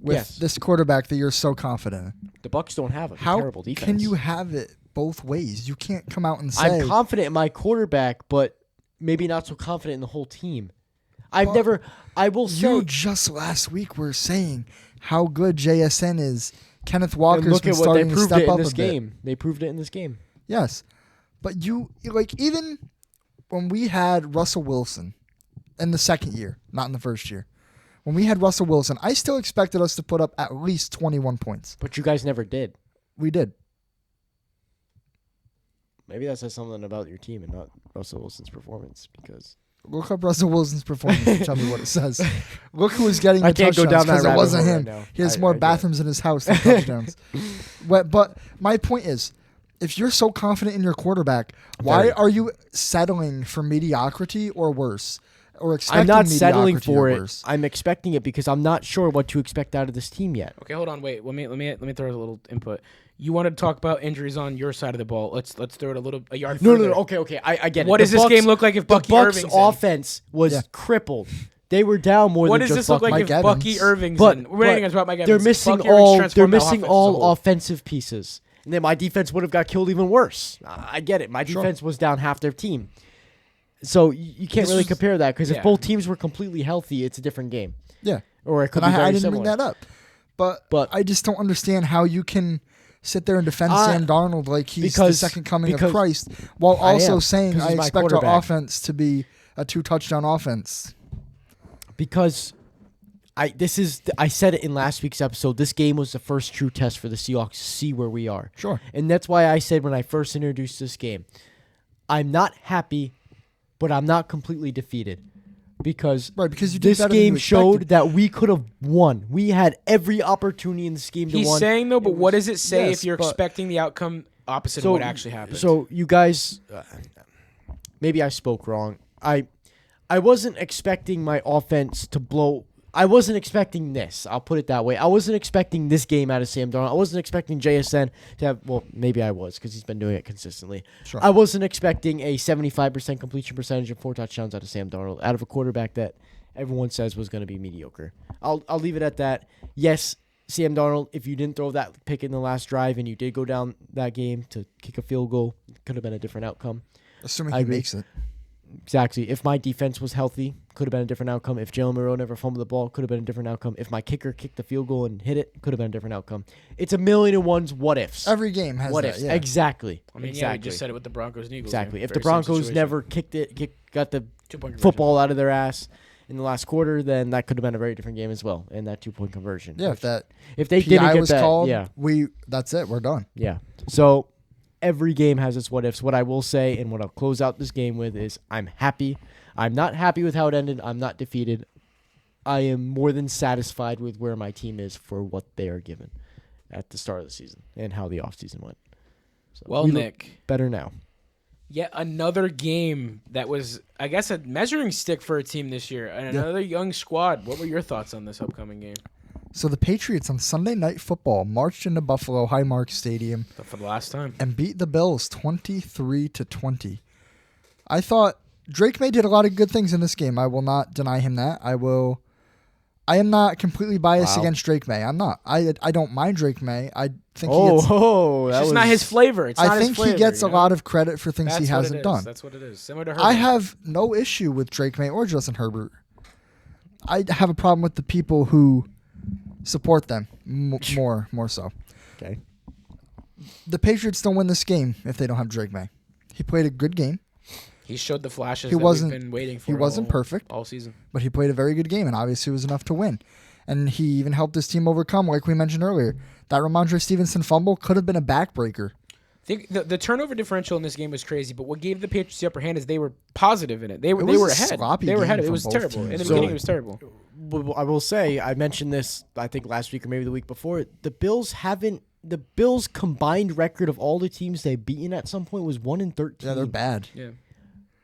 With Yes. this quarterback that you're so confident in. The Bucks don't have a How terrible defense. can you have it both ways? You can't come out and say I'm confident in my quarterback, but maybe not so confident in the whole team. I will say, you just last week were saying how good JSN is. Kenneth Walker's and look been at what they starting to proved step it in up this a bit. game. They proved it in this game. Yes. But you like even when we had Russell Wilson in the second year, not in the first year. When we had Russell Wilson, I still expected us to put up at least 21 points. But you guys never did. We did. Maybe that says something about your team and not Russell Wilson's performance. Because Look up Russell Wilson's performance and tell me what it says. Look who was getting the I can't go touchdowns down that because it rabbit wasn't hole him. right now. He has I more get it. bathrooms in his house than touchdowns. But my point is, if you're so confident in your quarterback, why Very. are you settling for mediocrity or worse? Or expecting I'm not settling mediocrity for or it. worse? I'm expecting it because I'm not sure what to expect out of this team yet. Okay, hold on, wait. Let me throw a little input. You wanted to talk about injuries on your side of the ball. Let's throw it a yard. No, further. Okay. I get it. What The does this Bucks- game look like if Bucky the Bucks' Irving's in? offense was Yeah. crippled. They were down more What than does just this look like Mike if Evans. Bucky Irving's But, in? We're not even about Mike Evans. they're missing Bucky Irving's all. They're transformed that missing offense as a all whole. offensive pieces, and then my defense would have got killed even worse. I get it. My Sure. defense was down half their team, so you can't This really was- compare that because yeah. if both teams were completely healthy, it's a different game, Yeah. or it could And be very I didn't similar. bring that up. But But- I just don't understand how you can sit there and defend I- Sam Darnold like he's the because- second coming because of Christ while I also am, saying 'cause I he's my expect our quarterback. offense to be a 2-touchdown offense. Because I said it in last week's episode. This game was the first true test for the Seahawks to see where we are. Sure. And that's why I said when I first introduced this game, I'm not happy, but I'm not completely defeated. Because, Right, because you did this better than game you showed expected. that we could have won. We had every opportunity in this game to He's win. saying though, but It what was- does it say yes, if you're but- expecting the outcome opposite of what actually happened? So you guys, maybe I spoke wrong. I wasn't expecting my offense to blow. I wasn't expecting this. I'll put it that way. I wasn't expecting this game out of Sam Darnold. I wasn't expecting JSN to have. Well, maybe I was because he's been doing it consistently. Sure. I wasn't expecting a 75% completion percentage and 4 touchdowns out of Sam Darnold, out of a quarterback that everyone says was going to be mediocre. I'll leave it at that. Yes, Sam Darnold, if you didn't throw that pick in the last drive and you did go down that game to kick a field goal, it could have been a different outcome. Assuming I he agree. makes it. Exactly. If my defense was healthy, could have been a different outcome. If Jalen Monroe never fumbled the ball, could have been a different outcome. If my kicker kicked the field goal and hit it, could have been a different outcome. It's a million and ones what ifs. Every game has What that. ifs. Yeah. Exactly. I mean, exactly. yeah, we just said it with the Broncos and Eagles. Exactly. game. If the Very same Broncos situation. never got the 2-point conversion. football out of their ass in the last quarter, then that could have been a very different game as well. And that 2-point conversion. Yeah, if that If they PI didn't get was that, called, yeah. that's it. We're done. Yeah. So every game has its what ifs. What I will say and what I'll close out this game with is I'm happy. I'm not happy with how it ended. I'm not defeated. I am more than satisfied with where my team is for what they are given at the start of the season and how the offseason went. So Well, we look Nick, better now. yet another game that was, I guess, a measuring stick for a team this year, and another young squad. What were your thoughts on this upcoming game? So the Patriots on Sunday Night Football marched into Buffalo Highmark Stadium For the last time. and beat the Bills 23-20. I thought Drake May did a lot of good things in this game. I will not deny him that. I am not completely biased Wow. against Drake May. I'm not. I don't mind Drake May. I think That It's just not his flavor. It's not I his think flavor, he gets you a know? lot of credit for things That's he what it hasn't is. done. That's what it is. Similar to Herbert. I have no issue with Drake May or Justin Herbert. I have a problem with the people who support them more so. Okay. The Patriots don't win this game if they don't have Drake May. He played a good game, He showed the flashes He that wasn't- we've been waiting for. he wasn't perfect. all season. but he played a very good game, and obviously it was enough to win. And he even helped his team overcome, like we mentioned earlier. That Ramondre Stevenson fumble could have been a backbreaker. I think the turnover differential in this game was crazy, but what gave the Patriots the upper hand is they were positive in it. They were was a ahead. sloppy They were game ahead. It from was both terrible. In teams. the So- beginning, it was terrible. Well, I will say, I mentioned this, I think last week or maybe the week before. The Bills' combined record of all the teams they've beaten at some point was 1-13. Yeah, they're bad. Yeah.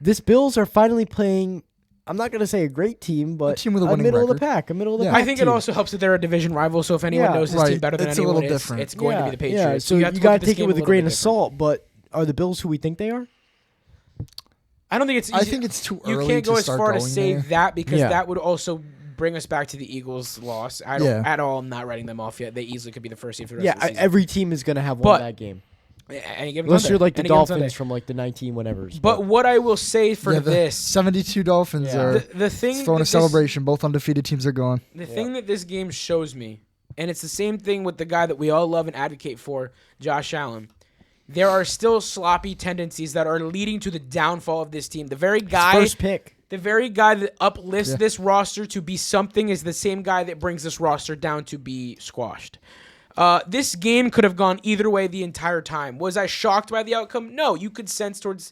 This Bills are finally playing. I'm not gonna say a great team, but team with a winning middle of record. the pack, a middle of the Yeah. pack. I think team. it also helps that they're a division rival. So if anyone Yeah. knows this team Right. better than It's a anyone, little it's different. going to be the Patriots. Yeah, so you you have to look gotta at this take it game with a little grain bit of different. salt. But are the Bills who we think they are? I don't think it's. I easy. think it's too You early can't go to as start far to going say there. that because Yeah. that would also bring us back to the Eagles' loss. I don't Yeah. at all. I'm not writing them off yet. They easily could be the first seed for the rest Yeah, of the season. every team is gonna have But- one bad game, Any given unless Sunday. you're like the Any given Dolphins Sunday. from like the 19 whatever's. But what I will say for Yeah, the this, 72 Dolphins Yeah. are the thing throwing that a this- celebration. Both undefeated teams are gone. The thing that this game shows me, and it's the same thing with the guy that we all love and advocate for, Josh Allen. There are still sloppy tendencies that are leading to the downfall of this team. The very guy, first pick. the very guy that uplifts Yeah. this roster to be something is the same guy that brings this roster down to be squashed. This game could have gone either way the entire time. Was I shocked by the outcome? No. You could sense towards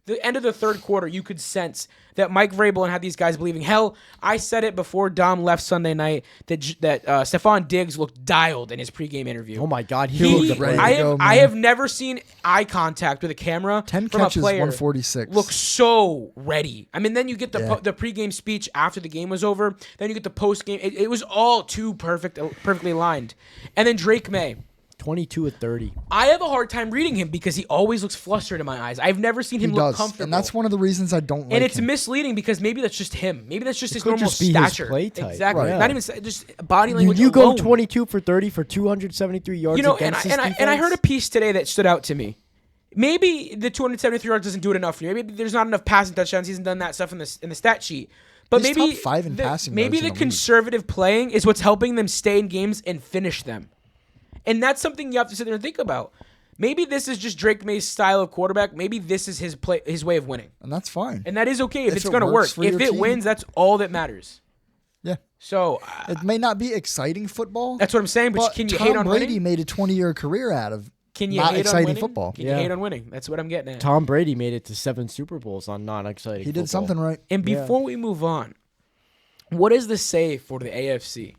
the end of the third quarter, you could sense that Mike Vrabel had these guys believing. Hell, I said it before Dom left Sunday night that Stephon Diggs looked dialed in his pregame interview. Oh my God, He he looked looked ready great. to go, I man. have never seen eye contact with a camera 10 from catches, a player 146. look so ready. I mean, then you get the Yeah. the pregame speech after the game was over. Then you get the postgame. It was all too perfectly aligned. And then Drake May. 22 of 30. I have a hard time reading him because he always looks flustered in my eyes. I've never seen He him look does, comfortable. and that's one of the reasons I don't like And it's him. misleading because maybe that's just him. Maybe that's just his could normal just be his stature. play type. Exactly. Right. Not even just body language. You go alone. 22 for 30 for 273 yards You know, and against this I heard a defense? piece today that stood out to me. Maybe the 273 yards doesn't do it enough for you. Maybe there's not enough passing touchdowns. He hasn't done that stuff in the stat sheet. But He's maybe top 5 in passing maybe yards in the the league. conservative playing is what's helping them stay in games and finish them. And that's something you have to sit there and think about. Maybe this is just Drake May's style of quarterback. Maybe this is his way of winning. and that's fine. And that is okay if If it's it going to work. works for If your it team. wins, that's all that matters. Yeah. So It may not be exciting football. that's what I'm saying. But, but can you Tom hate on Brady winning? made a 20-year career out of Can you not hate on exciting winning? football. Can Yeah. you hate on winning? That's what I'm getting at. Tom Brady made it to 7 Super Bowls on non-exciting He did football. something right. And Yeah. before we move on, what does this say for the AFC?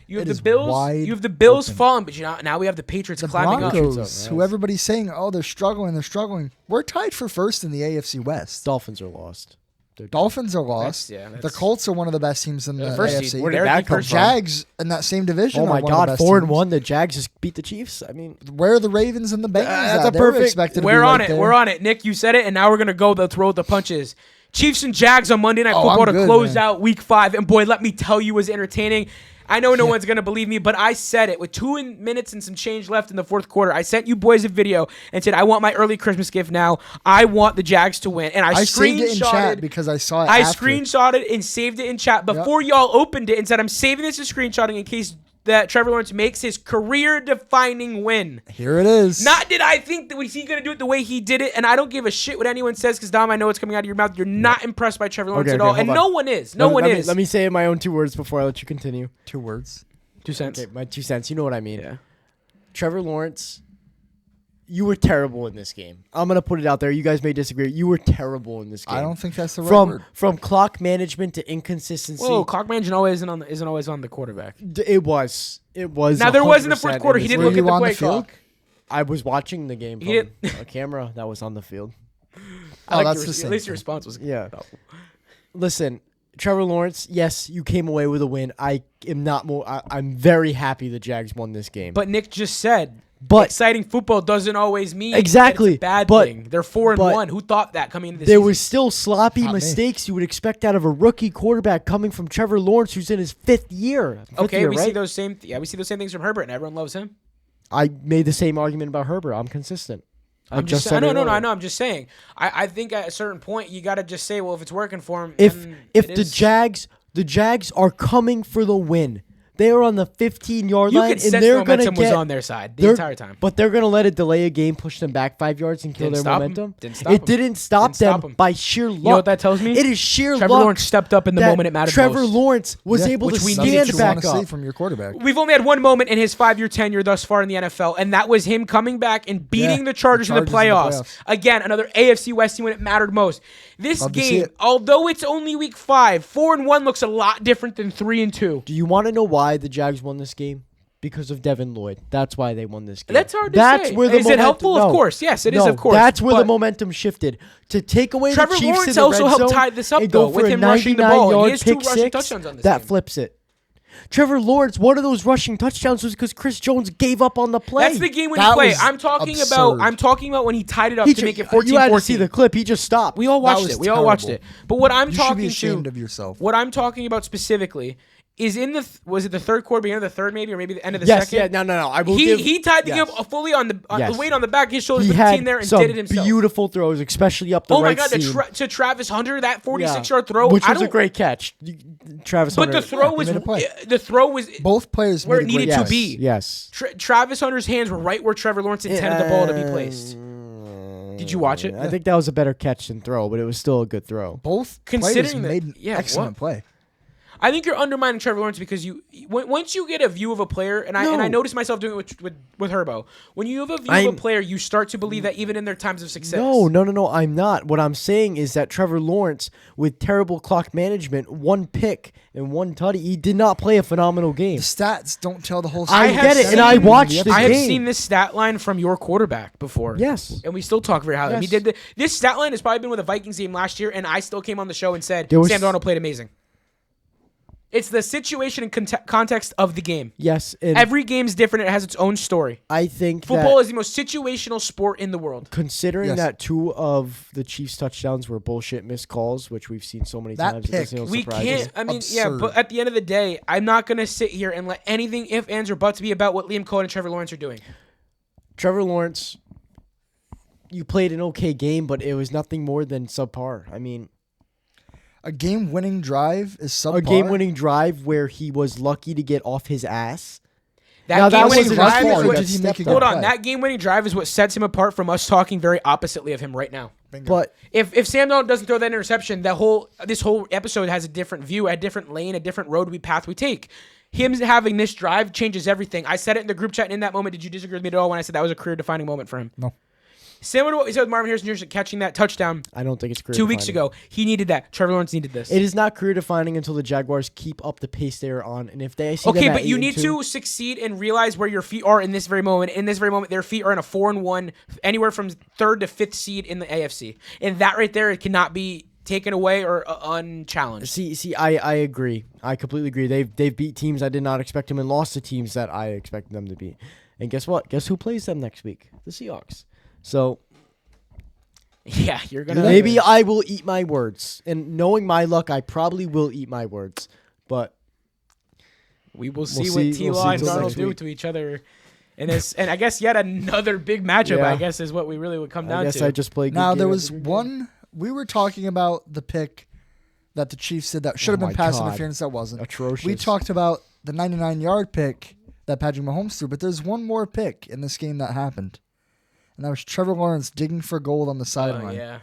You have It the is Bills. wide You have the Bills open. falling, but now we have the Patriots The climbing up. Broncos, up, who right? everybody's saying, oh, they're struggling. We're tied for first in the AFC West. Dolphins are lost. Dolphins are lost. That's- The Colts are one of the best teams in the first AFC. seed. Where did They're that the come first from? Jags in that same division. Oh my are one of the God, best 4-1. teams. The Jags just beat the Chiefs. I mean, Where are the Ravens and the Bengals? That's at? a They were perfect- expected to We're be on right it. there. We're on it. Nick, you said it, and now we're gonna go the throw with the punches. Chiefs and Jags on Monday Night Oh, Football I'm to good, close man. out Week 5, and boy, let me tell you, it was entertaining. I know no one's going to believe me, but I said it with 2 minutes and some change left in the fourth quarter. I sent you boys a video and said, I want my early Christmas gift now. I want the Jags to win. And I saved it in chat because I saw it after. screenshotted and saved it in chat before y'all opened it and said, I'm saving this as screenshotting in case that Trevor Lawrence makes his career-defining win. Here it is. Not did I think that was he going to do it the way he did it, and I don't give a shit what anyone says because, Dom, I know it's coming out of your mouth. You're not impressed by Trevor Lawrence at all, and no one is. No one is. Let me say my own 2 words before I let you continue. 2 words. 2 cents. Okay, my 2 cents. You know what I mean. Yeah. Trevor Lawrence, you were terrible in this game. I'm going to put it out there. You guys may disagree. You were terrible in this game. I don't think that's the right word. From clock management to inconsistency. Whoa, clock management isn't always on the quarterback. It was. Now, there was in the fourth quarter. He didn't look at the play clock. I was watching the game from a camera that was on the field. That's the same. At least your response was good. Listen, Trevor Lawrence, yes, you came away with a win. I'm very happy the Jags won this game. But Nick just said, but exciting football doesn't always mean exactly it's a bad thing. They're 4-1. Who thought that coming into this season? Was still sloppy mistakes you would expect out of a rookie quarterback coming from Trevor Lawrence, who's in his 5th year. We see those same things from Herbert, and everyone loves him. I made the same argument about Herbert. I'm consistent. I know. I'm just saying. I think at a certain point you got to just say, well, if it's working for him, if the Jags are coming for the win. They are on the 15-yard line, and they're going to get. Momentum was on their side the entire time. But they're going to let it delay a game, push them back 5 yards, and kill their momentum. It didn't stop them by sheer luck. You know what that tells me? It is sheer luck. Trevor Lawrence stepped up in the moment it mattered Trevor most. Lawrence was able to stand back up. From your quarterback. We've only had one moment in his 5-year tenure thus far in the NFL, and that was him coming back and beating the Chargers in the playoffs. Again, another AFC West team when it mattered most. This game, although it's only week 5, 4-1 looks a lot different than 3-2. Do you want to know why the Jags won this game? Because of Devin Lloyd. That's why they won this game. That's hard to say. Is it helpful? Of course. Yes, it is, of course. That's where the momentum shifted. To take away Trevor the Chiefs Lawrence in the also red helped zone tie this up, and though, go with for him a rushing the ball. He has 2 pick rushing six, touchdowns on this that game. flips it. Trevor Lawrence, one of those rushing touchdowns was because Chris Jones gave up on the play. That's the game-winning play. I'm talking about when he tied it up to make it 14-14. You had to see the clip. He just stopped. We all watched it. We all watched it. But what I'm talking ashamed of yourself. What I'm talking about specifically is in the was it the third quarter, beginning of the third maybe, or maybe the end of the second? Yes, yeah, no. I will he tied the game fully on the weight on the back of his shoulders, he with the team there, and did it himself. Beautiful throws, especially up the right seam. Oh my God, to Travis Hunter, that 46-yard throw, which was a great catch. Travis Hunter, but the throw was both players where it needed to be. Yes, Travis Hunter's hands were right where Trevor Lawrence intended the ball to be placed. Did you watch it? I think that was a better catch than throw, but it was still a good throw. Both players made an excellent play. I think you're undermining Trevor Lawrence because once you get a view of a player, and I notice myself doing it with Herbo. When you have a view of a player, you start to believe that even in their times of success. No, I'm not. What I'm saying is that Trevor Lawrence, with terrible clock management, 1 pick and 1 tutty, he did not play a phenomenal game. The stats don't tell the whole story. I get it, and I watched the game. I have seen this stat line from your quarterback before. Yes. And we still talk very highly. Yes. He did this stat line has probably been with a Vikings game last year, and I still came on the show and said Sam Darnold played amazing. It's the situation and context of the game. Yes. Every game's different. It has its own story. I think football is the most situational sport in the world. Considering that 2 of the Chiefs' touchdowns were bullshit missed calls, which we've seen so many times. We can't. I mean, but at the end of the day, I'm not going to sit here and let anything ifs, ands, or buts be about what Liam Cohen and Trevor Lawrence are doing. Trevor Lawrence, you played an okay game, but it was nothing more than subpar. I mean, a game-winning drive is subpar. A game-winning drive where he was lucky to get off his ass. That game-winning drive is what that game-winning drive is what sets him apart from us talking very oppositely of him right now. Bingo. But if Sam Darnold doesn't throw that interception, this whole episode has a different view, a different lane, a different path we take. Him having this drive changes everything. I said it in the group chat, and in that moment, did you disagree with me at all when I said that was a career-defining moment for him? No. Similar to what we said with Marvin Harrison Jr. catching that touchdown. I don't think it's career 2 weeks ago. He needed that. Trevor Lawrence needed this. It is not career defining until the Jaguars keep up the pace they are on, and if they see okay, but you need to succeed and realize where your feet are in this very moment. In this very moment, their feet are in a 4-1, anywhere from 3rd to 5th seed in the AFC, and that right there, it cannot be taken away or unchallenged. See, I agree. I completely agree. They've beat teams I did not expect them and lost to teams that I expected them to beat. And guess what? Guess who plays them next week? The Seahawks. So. Yeah, you're gonna. Maybe I will eat my words, and knowing my luck, I probably will eat my words. But We will see We'll what see- T. we'll Law see and till Darnold next do week. to each other in this, and I guess yet another big matchup. Yeah. I guess is what we really would come down I guess to. I just played. Now there was one. We were talking about the pick that the Chiefs did that should have Oh been my pass God. interference that wasn't. atrocious. We talked about the 99-yard pick that Patrick Mahomes threw, but there's one more pick in this game that happened, and that was Trevor Lawrence digging for gold on the Oh, sideline. yeah.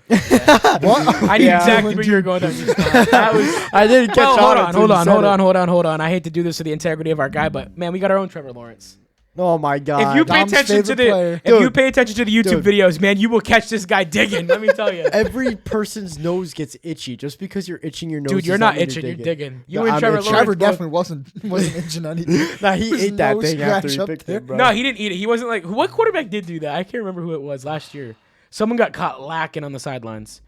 What? I knew Yeah. exactly where you were going. That was. I didn't catch Well, hold on. on, hold on. I hate to do this to the integrity of our guy, but man, we got our own Trevor Lawrence. Oh my God. If you pay Dom's attention to favorite the, player. if you Dude. pay attention to the YouTube Dude. videos, man, you will catch this guy digging. Let me tell you. Every person's nose gets itchy just because you're itching your nose. Dude, does you're not mean itching. You're digging. You No, and I'm Trevor itching. Lawrence. Trevor both- definitely wasn't itching anything. Nah, he His ate that nose thing after scratch he up picked there. it, bro. No, he didn't eat it. He wasn't like what quarterback did do that? I can't remember who it was last year. Someone got caught lacking on the sidelines.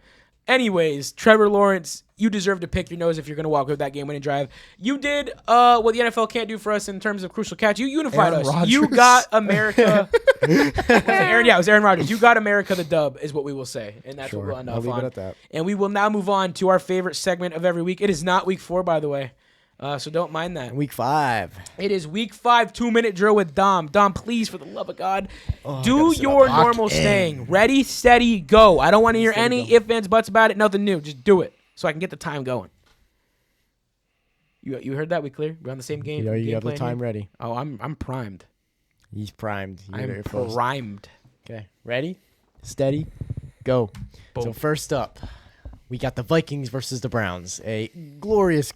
Anyways, Trevor Lawrence, you deserve to pick your nose if you're going to walk with that game-winning drive. You did what the NFL can't do for us in terms of crucial catch. You unified Aaron us. You Rodgers. got America. It was Aaron Rodgers. You got America the dub, is what we will say, and that's what Sure. we'll end I'll off leave it on. at that. And we will now move on to our favorite segment of every week. It is not week 4, by the way, so don't mind that. Week 5. It is week 5, 2-minute drill with Dom. Dom, please, for the love of God, Oh, do your normal staying. Ready, steady, go. I don't want to hear any ifs, ands, buts about it. Nothing new. Just do it so I can get the time going. You heard that? We clear? We're on the same game. You know, you game have the plan time here? ready. Oh, I'm primed. He's primed. You heard it I'm here first. primed. Okay, ready, steady, go. So Boom. first up, we got the Vikings versus the Browns. A glorious,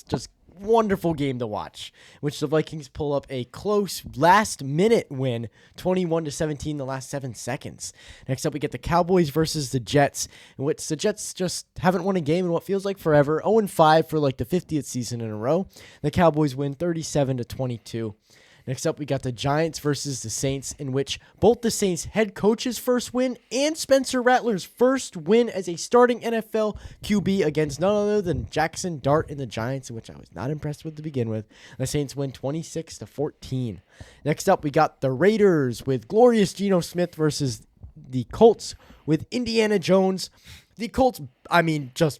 just wonderful game to watch, in which the Vikings pull up a close last-minute win, 21-17, the last 7 seconds. Next up, we get the Cowboys versus the Jets, in which the Jets just haven't won a game in what feels like forever. 0-5 for like the 50th season in a row. The Cowboys win 37-22. Next up, we got the Giants versus the Saints, in which both the Saints head coach's first win and Spencer Rattler's first win as a starting NFL QB against none other than Jackson Dart and the Giants, in which I was not impressed with to begin with. The Saints win 26-14. Next up, we got the Raiders with glorious Geno Smith versus the Colts with Indiana Jones. The Colts, just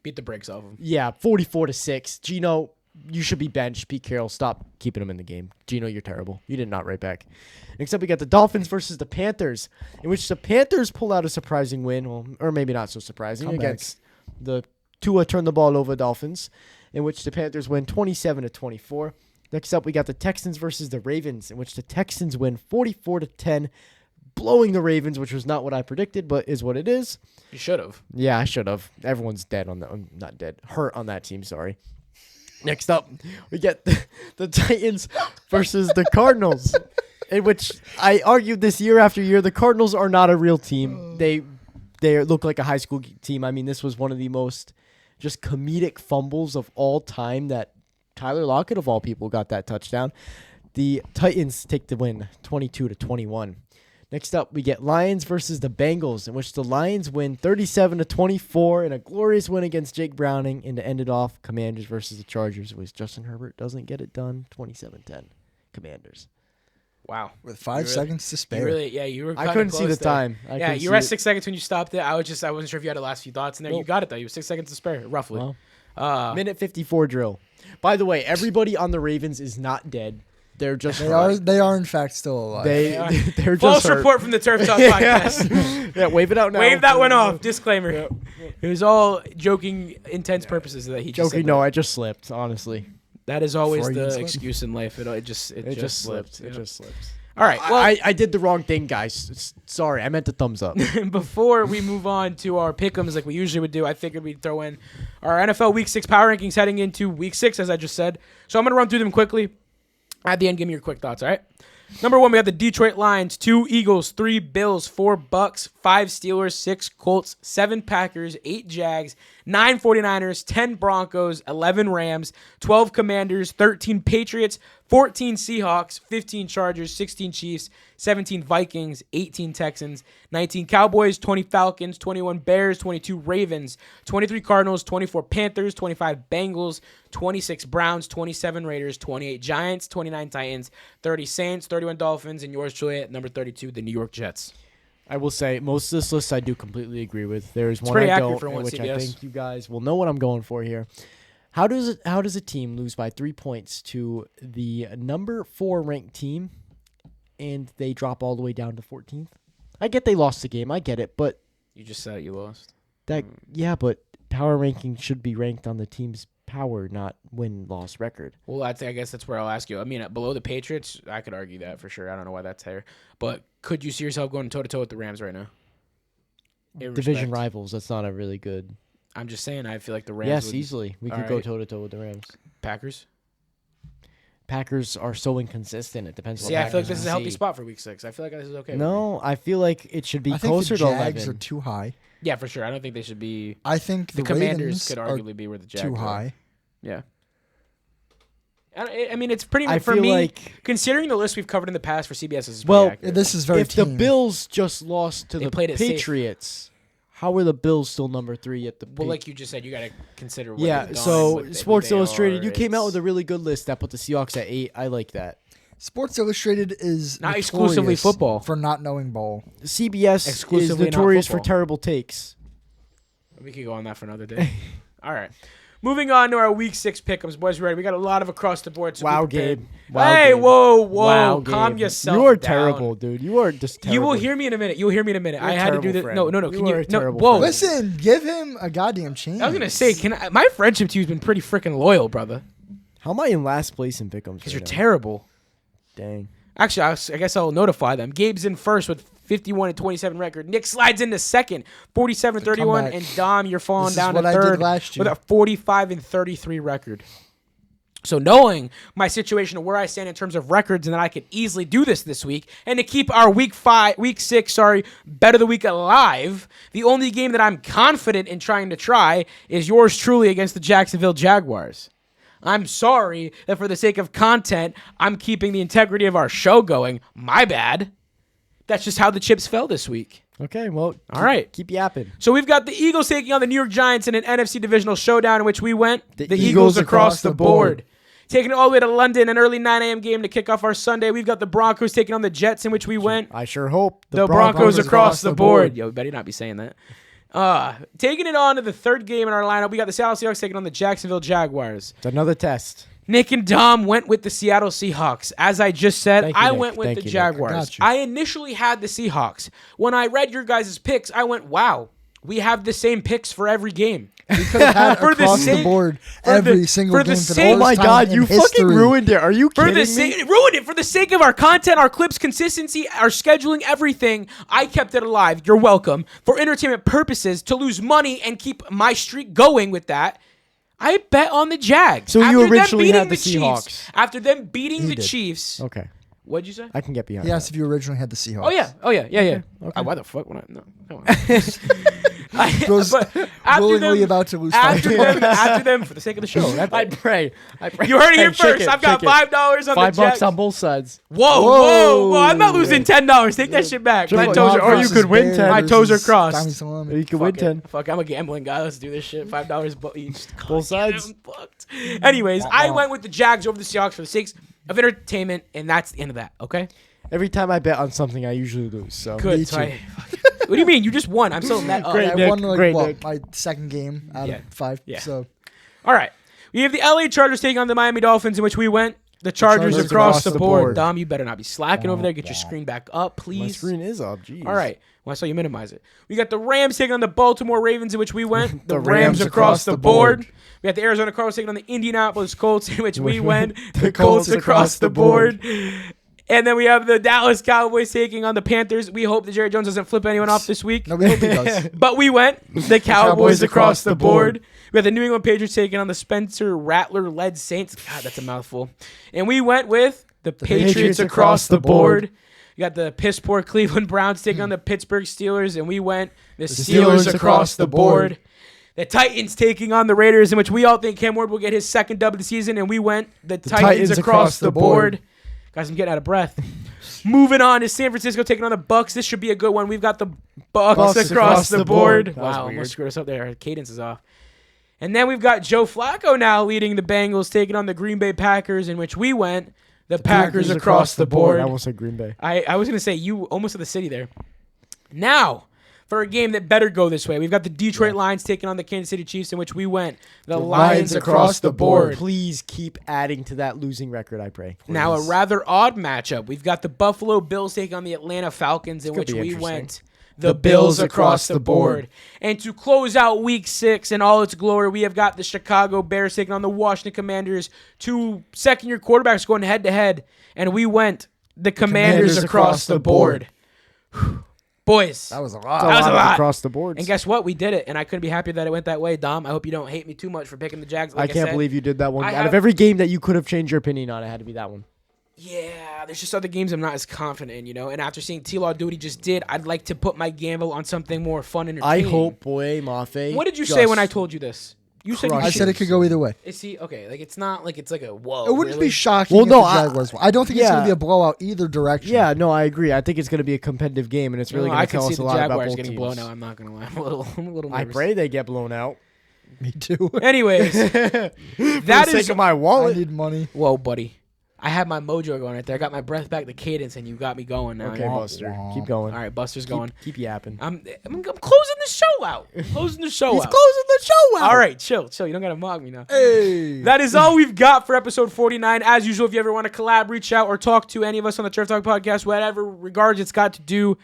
Beat the brakes off him. 44-6. Geno, you should be benched. Pete Carroll, stop keeping him in the game. Geno, you're terrible. You did not right back. Next up, we got the Dolphins versus the Panthers, in which the Panthers pull out a surprising win, or maybe not so surprising, against the Tua turn the ball over Dolphins, in which the Panthers win 27-24. Next up, we got the Texans versus the Ravens, in which the Texans win 44-10, blowing the Ravens, which was not what I predicted, but is what it is. You should have. Yeah, I should have. Everyone's dead on the, not dead, hurt on that team. Sorry. Next up, we get the Titans versus the Cardinals, in which I argued this year after year. The Cardinals are not a real team. They look like a high school team. I mean, this was one of the most just comedic fumbles of all time that Tyler Lockett, of all people, got that touchdown. The Titans take the win, 22-21. Next up, we get Lions versus the Bengals, in which the Lions win 37-24 in a glorious win against Jake Browning, and to end it off, Commanders versus the Chargers, which Justin Herbert doesn't get it done, 27-10. Commanders. Wow. With 5 seconds to spare. You were. I couldn't see the time. You were at 6 seconds when you stopped it. I wasn't sure if you had the last few thoughts in there. Nope. You got it though. You were 6 seconds to spare, roughly. Well, minute 54 drill. By the way, everybody on the Ravens is not dead. They're just They are in fact still alive. They're just False hurt. report from the Turf Talk podcast. Yeah, wave it out now. Wave that one off. Disclaimer. It was all joking, intense purposes that he just Joking, said no, that. I just slipped, honestly. That is always Freudian the slip. excuse in life. It just slipped. Yeah. It just slipped. All right. Well, I did the wrong thing, guys. Sorry, I meant the thumbs up. before we move on to our pick'ems like we usually would do, I figured we'd throw in our NFL Week 6 power rankings heading into Week 6, as I just said. So I'm going to run through them quickly. At the end, give me your quick thoughts, all right? Number 1, we have the Detroit Lions, 2 Eagles, 3 Bills, 4 Bucks, 5 Steelers, 6 Colts, 7 Packers, 8 Jags, 9 49ers, 10 Broncos, 11 Rams, 12 Commanders, 13 Patriots, 14 Seahawks, 15 Chargers, 16 Chiefs, 17 Vikings, 18 Texans, 19 Cowboys, 20 Falcons, 21 Bears, 22 Ravens, 23 Cardinals, 24 Panthers, 25 Bengals, 26 Browns, 27 Raiders, 28 Giants, 29 Titans, 30 Saints, 31 Dolphins, and yours truly at number 32, the New York Jets. I will say most of this list I do completely agree with. There is one pretty I accurate don't, for in one which I CBS. think you guys will know what I'm going for here. How does a team lose by 3 points to the number 4 ranked team, and they drop all the way down to 14th? I get they lost the game. I get it, but You just said you lost. but power ranking should be ranked on the team's power, not win-loss record. Well, I guess that's where I'll ask you. I mean, below the Patriots, I could argue that for sure. I don't know why that's there. But could you see yourself going toe-to-toe with the Rams right now? In Division respect. rivals. That's not a really good. I'm just saying, I feel like the Rams Yes, would- easily. We All could go right. toe-to-toe with the Rams. Packers? Packers are so inconsistent. It depends what See, I feel like Packers this is a healthy see. spot for week 6. I feel like this is okay. with me. No, I feel like it should be I think closer the to Jags 11. are too high. Yeah, for sure. I don't think they should be. I think The the Commanders Ravens could are arguably be where the Jags too are. high. Yeah. I mean, it's pretty. I for feel me, like- considering the list we've covered in the past for CBS, this is Well, pretty accurate. This is very if the team. Bills just lost to They the played it safe. Patriots, how are the Bills still number 3 at the? Well, like you just said, you got to consider. What yeah. they've done, So what Sports they Illustrated, are. you came out It's with a really good list that put the Seahawks at 8. I like that. Sports Illustrated is Not exclusively notorious football. for not knowing ball. CBS Exclusively is not notorious for football. terrible takes. We could go on that for another day. All right. Moving on to our Week 6 pick'ems, boys. Ready? We got a lot of across the board. So Wow, be prepared. Gabe. Wow, Hey, Gabe. whoa. Wow, Calm Gabe. yourself. You are down. terrible, dude. You are just terrible. You will hear me in a minute. You will hear me in a minute. You're I a had to do terrible this. friend. No. You Can are you? a No. terrible Whoa. friend. Listen, give him a goddamn chance. I was gonna say, my friendship to you's been pretty freaking loyal, brother. How am I in last place in Pick'ems? Because you're terrible. Dang. Actually, I guess I'll notify them. Gabe's in first with 51-27 record. Nick slides into second, 47-31, comeback. and Dom, you're falling This is down to what I did third last year. with a 45-33 record. So knowing my situation and where I stand in terms of records, and that I could easily do this week, and to keep our week 6, bet of the week alive, the only game that I'm confident in trying to try is yours truly against the Jacksonville Jaguars. I'm sorry that for the sake of content, I'm keeping the integrity of our show going. My bad. That's just how the chips fell this week. Okay, well, All right. keep yapping. So we've got the Eagles taking on the New York Giants in an NFC divisional showdown in which we went The the Eagles Eagles across the board. board. Taking it all the way to London, an early 9 a.m. game to kick off our Sunday. We've got the Broncos taking on the Jets in which we went I sure hope the Broncos across the board. Yo, we better not be saying that. Taking it on to the third game in our lineup, we got the Seattle Seahawks taking on the Jacksonville Jaguars. It's another test. Nick and Dom went with the Seattle Seahawks. As I just said, Thank you, I Nick. went with Thank the you, Nick. Jaguars. Got you. I initially had the Seahawks. When I read your guys' picks, I went, wow, we have the same picks for every game. We could have had For the across sake- the board for every the- single for the game for the sake- Oh my first time God, in you fucking history. ruined it. Are you For kidding the me? sake, ruined it for the sake of our content, our clips, consistency, our scheduling, everything. I kept it alive. You're welcome. For entertainment purposes, to lose money and keep my streak going with that, I bet on the Jags. So you After them originally beating had the Chiefs, Seahawks. after them beating He the did. Chiefs. Okay, What'd you say? I can get behind He asked that. if you originally had the Seahawks. Oh yeah. Why the fuck? No, come on. Bro's But after willingly them, about to lose after them, for the sake of the show. I pray. You heard it here Hey, shake first. I've got shake it. $5 on $5 the Jags. on both sides. Whoa. I'm not losing $10. Take that shit back. My Or toes are. you could win 10. My toes are crossed. Domi Salami. You can win Fuck 10. it. Fuck, I'm a gambling guy. Let's do this shit. $5 each. Both sides. I'm fucked. Anyways, I went with the Jags over the Seahawks for the sake of entertainment, and that's the end of that. Okay. Every time I bet on something, I usually lose. So Good. Me So too. what do you mean? You just won. I'm still net up. Great, I Nick. won like Great, what, Nick. my second game out Yeah. of 5. Yeah. So All right. We have the LA Chargers taking on the Miami Dolphins, in which we went the Chargers across the board. Dom, you better not be slacking over there. Get your screen back up, my please. screen is up. Jeez. All right. Well, I saw you minimize it. We got the Rams taking on the Baltimore Ravens, in which we went The Rams Rams across across the the board. board. We got the Arizona Cardinals taking on the Indianapolis Colts, in which we We went went the Colts across the board. And then we have the Dallas Cowboys taking on the Panthers. We hope that Jerry Jones doesn't flip anyone off this week. no, we hope he does. But we went the Cowboys across the board. We had the New England Patriots taking on the Spencer Rattler-led Saints. God, that's a mouthful. And we went with the Patriots across the board. You got the piss poor Cleveland Browns taking on the Pittsburgh Steelers, and we went the Steelers across the board. The Titans taking on the Raiders, in which we all think Cam Ward will get his second dub of the season, and we went the Titans across the board. Guys, I'm getting out of breath. Moving on to San Francisco taking on the Bucks. This should be a good one. We've got the Bucks across the board. That was Wow, weird. almost screwed us up there. Our cadence is off. And then we've got Joe Flacco now leading the Bengals, taking on the Green Bay Packers, in which we went the Packers across the board. I almost said Green Bay. I was going to say, you almost at the city there. Now, for a game that better go this way. We've got the Detroit Lions taking on the Kansas City Chiefs, in which we went the Lions across the board. Please keep adding to that losing record, I pray. Please. Now, a rather odd matchup. We've got the Buffalo Bills taking on the Atlanta Falcons, in which we went the Bills across the board. And to close out Week 6 in all its glory, we have got the Chicago Bears taking on the Washington Commanders, two second-year quarterbacks going head-to-head, and we went the Commanders across the board. Boys. That was a lot. That was a lot. Across the board. And guess what? We did it, and I couldn't be happier that it went that way. Dom, I hope you don't hate me too much for picking the Jags. Like I can't said. believe you did that one. Out of every game that you could have changed your opinion on, it had to be that one. Yeah, there's just other games I'm not as confident in, And after seeing T-Law do what he just did, I'd like to put my gamble on something more fun and entertaining. I hope, boy, Mafe. What did you say when I told you this? You said I said it could go either way. Is he okay? Like it's not like it's like a whoa. It wouldn't really? be shocking. Well, if no, the Jaguars won. I don't think it's going to be a blowout either direction. Yeah, no, I agree. I think it's going to be a competitive game, and it's really going to tell us a lot about both getting teams. blown out. I'm not going to lie. I'm a little nervous. I pray they get blown out. Me too. Anyways, that is my I wallet. need money. Whoa, buddy. I had my mojo going right there. I got my breath back, the cadence, and you got me going now. Okay, Buster, keep going. All right, Buster's going. Keep yapping. I'm closing the show out. Closing the show He's out. closing the show out. All right, chill. You don't got to mock me now. Hey. That is all we've got for episode 49. As usual, if you ever want to collab, reach out, or talk to any of us on the Turf Talk podcast, whatever regards it's got to do,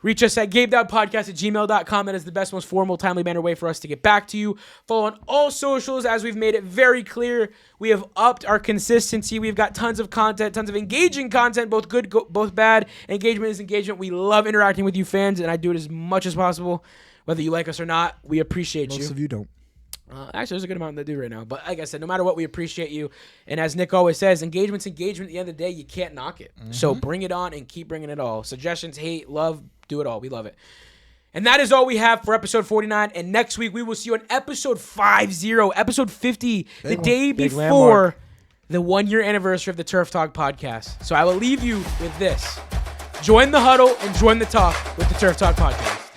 reach us at GabeDowdPodcast@gmail.com. That is the best, most formal, timely manner way for us to get back to you. Follow on all socials, as we've made it very clear. We have upped our consistency. We've got tons of content, tons of engaging content, both good, both bad. Engagement is engagement. We love interacting with you fans, and I do it as much as possible. Whether you like us or not, we appreciate you. Most of you don't. Actually, there's a good amount that do right now. But like I said, no matter what, we appreciate you. And as Nick always says, engagement's engagement. At the end of the day, you can't knock it. So bring it on and keep bringing it all. Suggestions, hate, love, do it all. We love it. And that is all we have for episode 49. And next week, we will see you on episode 50, episode 50, the day before the 1-year anniversary of the Turf Talk podcast. So I will leave you with this. Join the huddle and join the talk with the Turf Talk podcast.